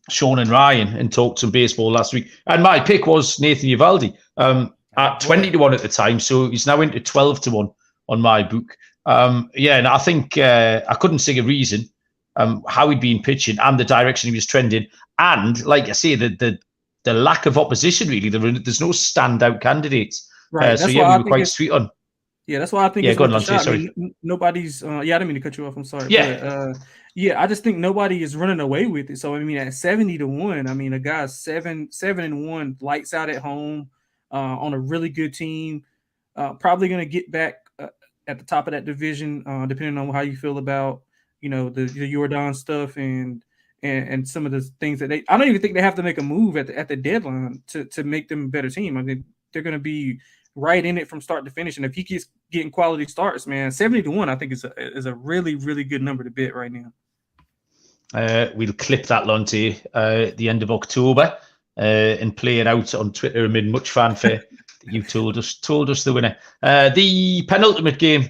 Sean and Ryan and talked some baseball last week. And my pick was Nathan Eovaldi at 20-1 at the time, so he's now into 12-1 on my book. And I think I couldn't see a reason how he'd been pitching and the direction he was trending, and like I say, the lack of opposition. Really, there's no standout candidates.
Right.
So yeah, we were quite sweet on.
Yeah, that's why I think.
Yeah, go on, Lance. Sorry.
Nobody's. I didn't mean to cut you off. I'm sorry.
Yeah.
But, I just think nobody is running away with it. So I mean, at 70-1, I mean, a guy's 7-1, lights out at home, on a really good team, probably going to get back at the top of that division, depending on how you feel about the Jordan stuff and some of the things that I don't even think they have to make a move at the deadline to make them a better team. I mean, they're going to be right in it from start to finish. And if he keeps getting quality starts, man, 70-1, I think is a really, really good number to bet right now.
We'll clip that, Lonte, at the end of October and play it out on Twitter amid much fanfare. You told us the winner. The penultimate game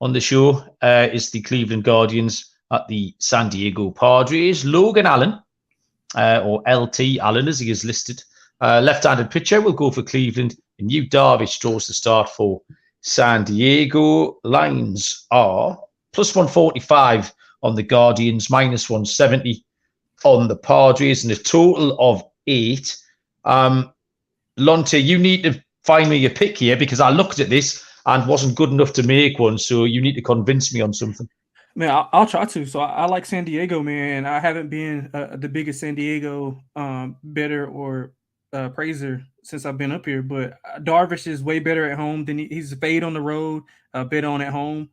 on the show is the Cleveland Guardians at the San Diego Padres. Logan Allen, or LT Allen as he is listed, left-handed pitcher, will go for Cleveland. And Yu Darvish draws the start for San Diego. Lines are plus 145 on the Guardians, minus 170 on the Padres, and a total of 8. Lonte, you need to find me a pick here because I looked at this and wasn't good enough to make one. So you need to convince me on something.
Man, I'll try to. So I like San Diego, man. I haven't been the biggest San Diego better or praiser since I've been up here, but Darvish is way better at home than he's a fade on the road, bet on at home.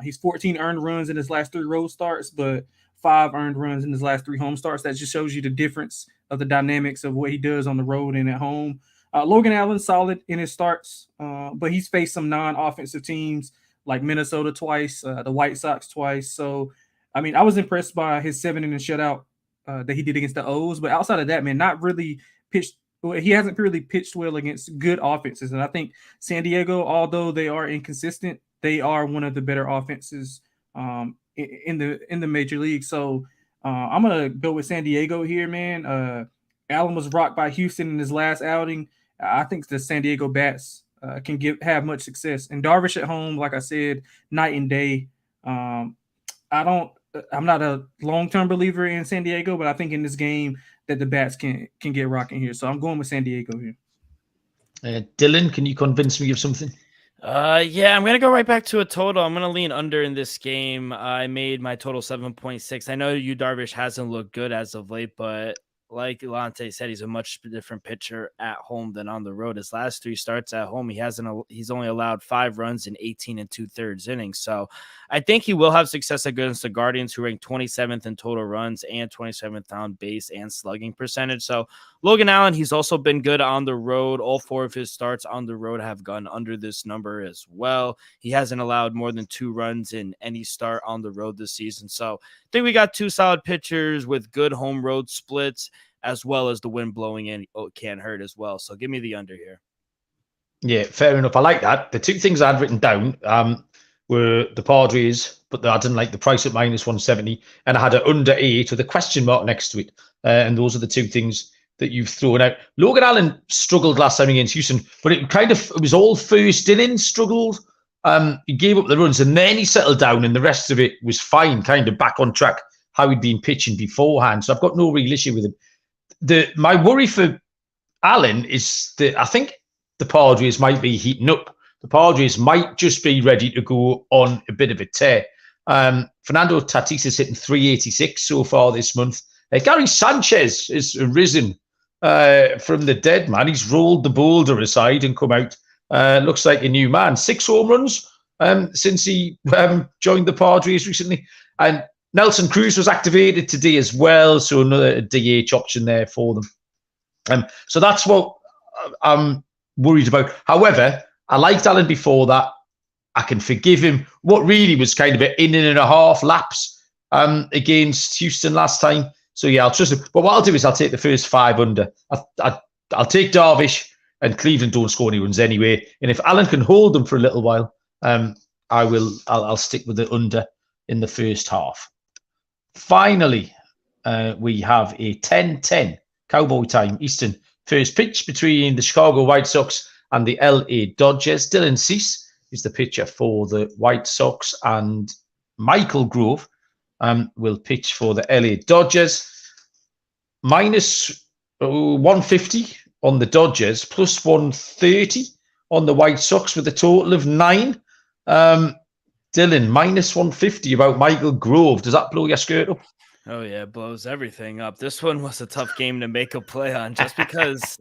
He's 14 earned runs in his last 3 road starts, but 5 earned runs in his last 3 home starts. That just shows you the difference of the dynamics of what he does on the road and at home. Logan Allen solid in his starts, but he's faced some non-offensive teams like Minnesota twice, the White Sox twice. So, I mean, I was impressed by his 7-inning shutout that he did against the O's. But outside of that, man, not really pitched. Well, he hasn't really pitched well against good offenses. And I think San Diego, although they are inconsistent, they are one of the better offenses in the major league. So I'm gonna go with San Diego here, man. Allen was rocked by Houston in his last outing. I think the San Diego bats can have much success. And Darvish at home, like I said, night and day. I'm not a long-term believer in San Diego, but I think in this game that the bats can get rocking here. So I'm going with San Diego here.
Dylan, can you convince me of something?
Yeah, I'm gonna go right back to a total. I'm gonna lean under in this game. I made my total 7.6. I know Darvish hasn't looked good as of late, but like Delonte said, he's a much different pitcher at home than on the road. His last 3 starts at home, he's only allowed 5 runs in 18 2/3 innings. So I think he will have success against the Guardians, who rank 27th in total runs and 27th on base and slugging percentage. So Logan Allen, he's also been good on the road. All 4 of his starts on the road have gone under this number as well. He hasn't allowed more than 2 runs in any start on the road this season. So I think we got 2 solid pitchers with good home road splits, as well as the wind blowing in can't hurt as well. So give me the under here.
Yeah, fair enough. I like that. The 2 things I'd written down were the Padres, but I didn't like the price at -170, and I had an under 8 with a question mark next to it. And those are the 2 things that you've thrown out. Logan Allen struggled last time against Houston, but it was all first inning struggled. He gave up the runs and then he settled down, and the rest of it was fine, kind of back on track how he'd been pitching beforehand. So I've got no real issue with him. My worry for Allen is that I think the Padres might be heating up. The Padres might just be ready to go on a bit of a tear. Fernando Tatis is hitting 386 so far this month. Gary Sanchez has risen from the dead, man. He's rolled the boulder aside and come out. Looks like a new man. 6 home runs since he joined the Padres recently. And Nelson Cruz was activated today as well, so another DH option there for them. So that's what I'm worried about. However, I liked Allen before that. I can forgive him. What really was kind of an inning and a half lapse against Houston last time. So yeah, I'll trust him. But what I'll do is I'll take the first 5 under. I'll take Darvish, and Cleveland don't score any runs anyway. And if Allen can hold them for a little while, I'll stick with the under in the first half. Finally, we have a 10-10 Cowboy time Eastern first pitch between the Chicago White Sox and the LA Dodgers. Dylan Cease is the pitcher for the White Sox, and Michael Grove will pitch for the LA Dodgers. -150 on the Dodgers, +130 on the White Sox, with a total of 9. Dylan, -150 about Michael Grove. Does that blow your skirt up?
Oh yeah, it blows everything up. This one was a tough game to make a play on, just because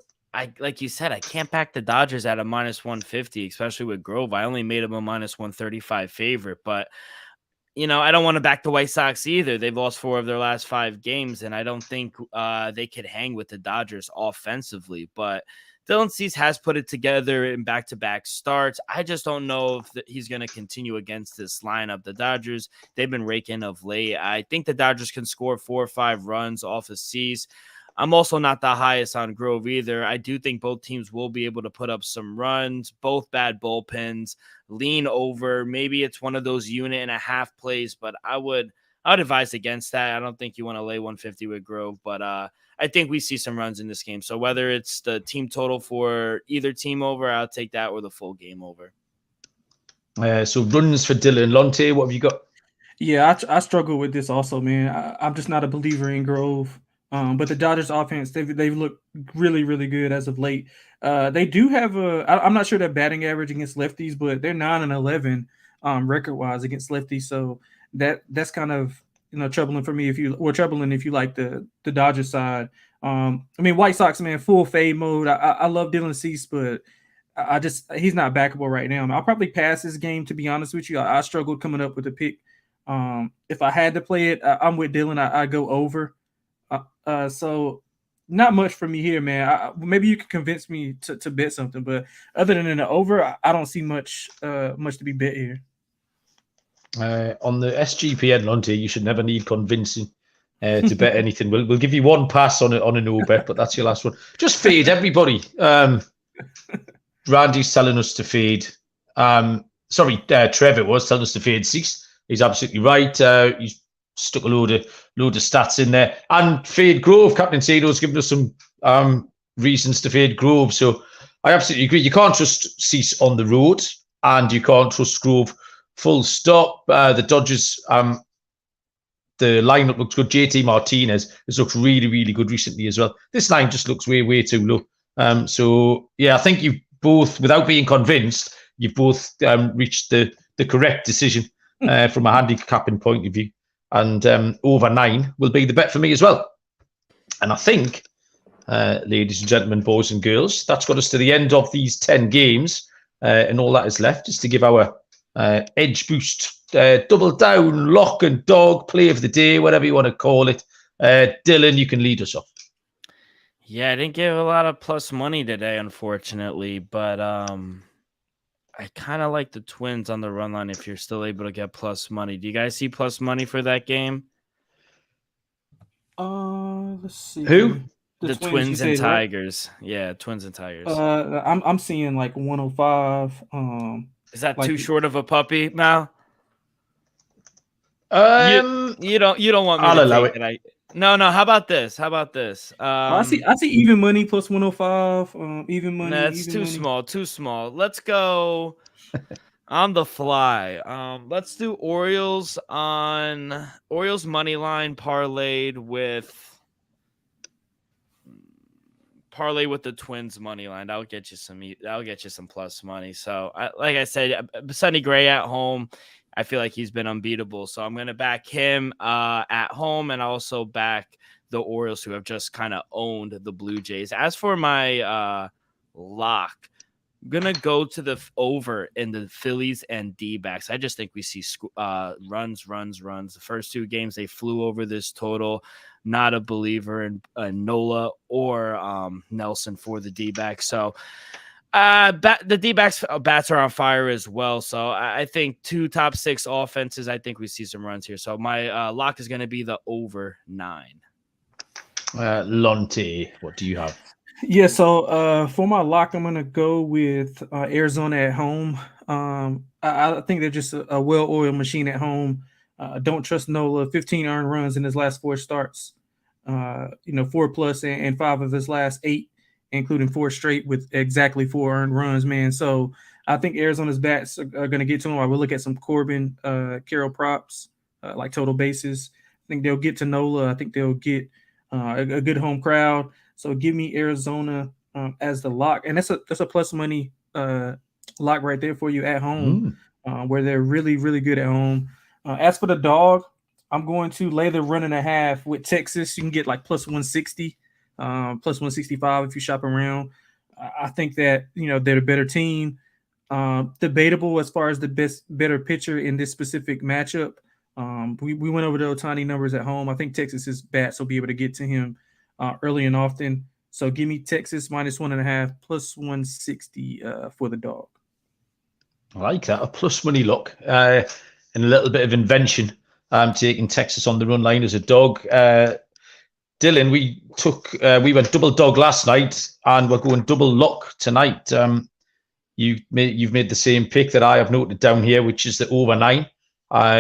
like you said, I can't back the Dodgers at a -150, especially with Grove. I only made him a -135 favorite, but I don't want to back the White Sox either. They've lost 4 of their last 5 games, and I don't think they could hang with the Dodgers offensively. But Dylan Cease has put it together in back-to-back starts. I just don't know if he's going to continue against this lineup. The Dodgers, they've been raking of late. I think the Dodgers can score 4 or 5 runs off of Cease. I'm also not the highest on Grove either. I do think both teams will be able to put up some runs, both bad bullpens, lean over. Maybe it's one of those unit and a half plays, but I would advise against that. I don't think you want to lay 150 with Grove, but I think we see some runs in this game. So whether it's the team total for either team over, I'll take that, or the full game over.
So runs for Dylan. Lonte, what have you got?
Yeah, I struggle with this also, man. I'm just not a believer in Grove. But the Dodgers offense, they've looked really, really good as of late. They do have I'm not sure their batting average against lefties, but they're 9-11 record wise against lefties. So that's kind of troubling for me troubling if you like the Dodgers side. I mean, White Sox, man, full fade mode. I love Dylan Cease, but he's not backable right now. I'll probably pass this game, to be honest with you. I struggled coming up with a pick. If I had to play it, I'm with Dylan. I go over. So not much for me here, man. Maybe you could convince me to bet something, but other than the over, I don't see much to be bet here.
On the SGPN, Delonte, you should never need convincing to bet anything. We'll give you one pass on a no bet, but that's your last one. Just fade everybody. Randy's telling us to fade. Trevor was telling us to fade Cease. He's absolutely right. He's stuck a load of stats in there. And fade Grove. Captain Sado's given us some reasons to fade Grove. So I absolutely agree. You can't trust Cease on the road, and you can't trust Grove full stop. The Dodgers, the lineup looks good. JT Martinez has looked really, really good recently as well. This line just looks way, way too low. So, yeah, I think you've both, without being convinced, you've both reached the correct decision from a handicapping point of view. And over 9 will be the bet for me as well. And I think, ladies and gentlemen, boys and girls, that's got us to the end of these 10 games. And all that is left is to give our edge boost, double down, lock and dog, play of the day, whatever you want to call it. Dylan, you can lead us off.
Yeah, I didn't give a lot of plus money today, unfortunately, but I kind of like the Twins on the run line if you're still able to get plus money. Do you guys see plus money for that game?
Let's see.
Who?
The Twins and Tigers. Right? Yeah, Twins and Tigers.
I'm seeing like 105.
Is that too short of a puppy, Mal? You don't want me
I'll
to
allow
take it. No. How about this?
I see even money plus 105. Even money.
No, it's too small. Too small. Let's go on the fly. Let's do Orioles money line parlayed with the Twins money line. That'll get you some plus money. So, like I said, Sonny Gray at home, I feel like he's been unbeatable. So I'm going to back him at home, and also back the Orioles, who have just kind of owned the Blue Jays. As for my lock, I'm going to go to the over in the Phillies and D-backs. I just think we see runs. The first 2 games, they flew over this total. Not a believer in Nola or Nelson for the D-backs. So the D-backs bats are on fire as well. So I think 2 top 6 offenses. I think we see some runs here. So my lock is going to be the over 9.
Lonte, what do you have?
Yeah, so for my lock, I'm going to go with Arizona at home. I think they're just a well-oiled machine at home. Don't trust Nola. 15 earned runs in his last 4 starts. 4 plus and 5 of his last 8, including 4 straight with exactly 4 earned runs, man. So I think Arizona's bats are going to get to him. I will look at some Corbin, Carroll props, like total bases. I think they'll get to Nola. I think they'll get a good home crowd. So give me Arizona as the lock. And that's a plus money lock right there for you at home, where they're really, really good at home. As for the dog, I'm going to lay the 1.5 with Texas. You can get like plus 160, plus 165 if you shop around. I think that, they're a better team. Debatable as far as the better pitcher in this specific matchup. We went over the Ohtani numbers at home. I think Texas's bats will be able to get to him early and often. So give me Texas minus 1.5, plus 160 for the dog.
I like that. A plus money look and a little bit of invention. Taking Texas on the run line as a dog. Dylan, we went double dog last night, and we're going double lock tonight. You've made the same pick that I have noted down here, which is the over 9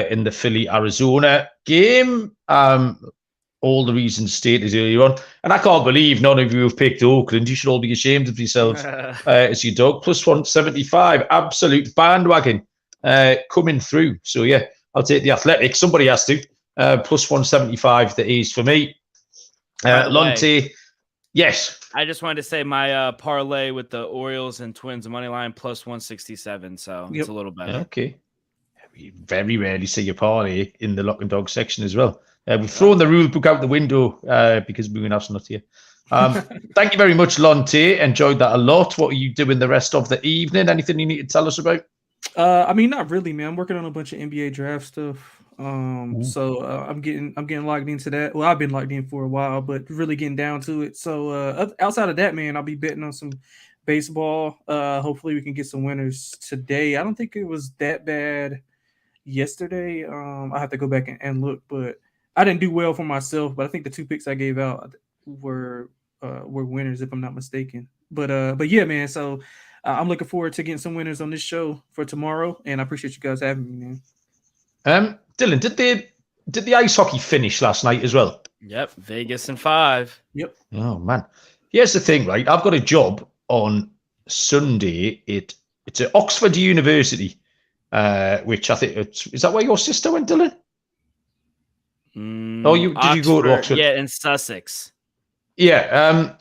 in the Philly-Arizona game. All the reasons stated earlier on. And I can't believe none of you have picked Oakland. You should all be ashamed of yourselves as your dog. Plus 175, absolute bandwagon coming through. So, yeah, I'll take the Athletics. Somebody has to. Plus 175, the A's for me. Lonte, yes.
I just wanted to say my parlay with the Orioles and Twins money line plus 167, so it's a little better.
Okay. We very rarely see your parlay in the lock and dog section as well. We've thrown the rule book out the window because we're not here. Thank you very much, Lonte. Enjoyed that a lot. What are you doing the rest of the evening? Anything you need to tell us about?
I mean, not really, man. I'm working on a bunch of NBA draft stuff. So I'm getting logged into that. Well, I've been logged in for a while, but really getting down to it. So outside of that, man, I'll be betting on some baseball. Hopefully we can get some winners today. I don't think it was that bad yesterday. I have to go back and look, but I didn't do well for myself. But I think the 2 picks I gave out were winners, if I'm not mistaken. But yeah, man. So I'm looking forward to getting some winners on this show for tomorrow, and I appreciate you guys having me, man.
Dylan, did the ice hockey finish last night as well?
Yep, Vegas in 5.
Yep.
Oh man, here's the thing, right? I've got a job on Sunday. It's at Oxford University, which I think is that where your sister went, Dylan? Did you go to Oxford?
Yeah, in Sussex.
Yeah.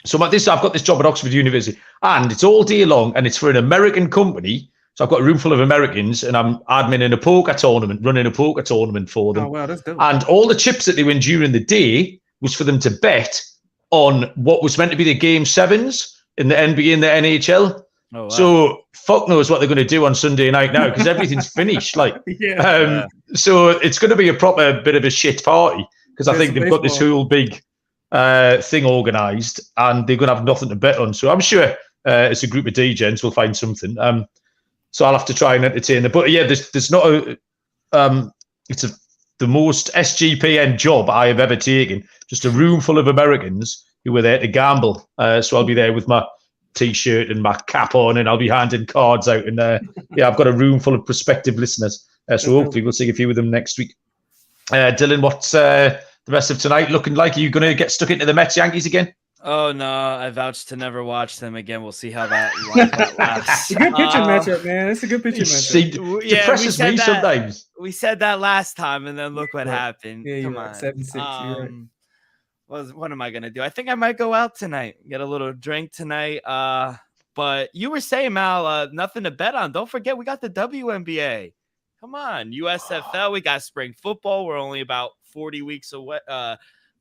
So I've got this job at Oxford University, and it's all day long, and it's for an American company. So I've got a room full of Americans, and I'm adminning a poker tournament, running a poker tournament for them.
Oh, wow, that's dope.
And all the chips that they win during the day was for them to bet on what was meant to be the Game 7s in the NBA and the NHL. Oh, wow. So fuck knows what they're going to do on Sunday night now, because everything's finished. So it's going to be a proper bit of a shit party, because I think they've got this whole big thing organised, and they're going to have nothing to bet on. So I'm sure as a group of DJs we'll find something. So I'll have to try and entertain them. But yeah, there's not the most SGPN job I have ever taken. Just a room full of Americans who were there to gamble. So I'll be there with my T-shirt and my cap on, and I'll be handing cards out. And I've got a room full of prospective listeners. So hopefully we'll see a few of them next week. Dylan, what's the rest of tonight looking like? Are you going to get stuck into the Mets Yankees again?
Oh no, I vouched to never watch them again. We'll see how that lasts.
It's a good pitching matchup, man. It's a good pitching matchup.
Depresses me sometimes.
We said that last time, and then look what happened.
Yeah,
Come on.
7-6. You're right.
What am I gonna do? I think I might go out tonight, get a little drink tonight. But you were saying, Mal, nothing to bet on. Don't forget, we got the WNBA. Come on, USFL. We got spring football. We're only about 40 weeks away.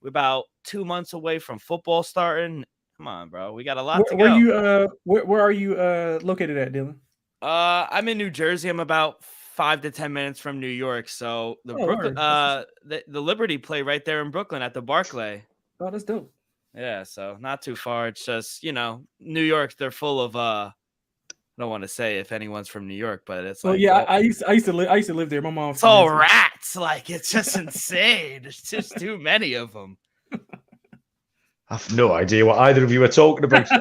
We're about 2 months away from football starting. Come on, bro. We got a lot to go.
Where are you located at, Dylan?
I'm in New Jersey. I'm about 5 to 10 minutes from New York. So the Liberty play right there in Brooklyn at the Barclay.
Oh, that's dope.
Yeah, so not too far. It's just, New York, they're full of I don't want to say if anyone's from New York, but it's like,
I used to live there. My mom.
It's all rats. Like, it's just insane. There's just too many of them.
I have no idea what either of you are talking about.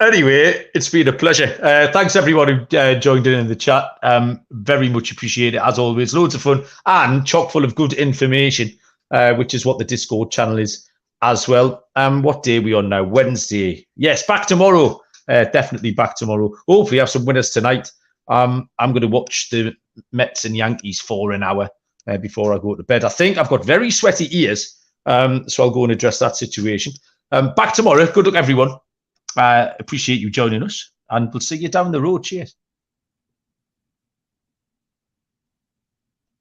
Anyway, it's been a pleasure. Thanks everyone who joined in the chat. Very much appreciate it as always. Loads of fun and chock full of good information, which is what the Discord channel is as well. What day are we on now? Wednesday. Yes, back tomorrow. Definitely back tomorrow. Hopefully have some winners tonight. I'm going to watch the Mets and Yankees for an hour before I go to bed. I think I've got very sweaty ears, so I'll go and address that situation. Back tomorrow. Good luck, everyone. Appreciate you joining us, and we'll see you down the road. Cheers.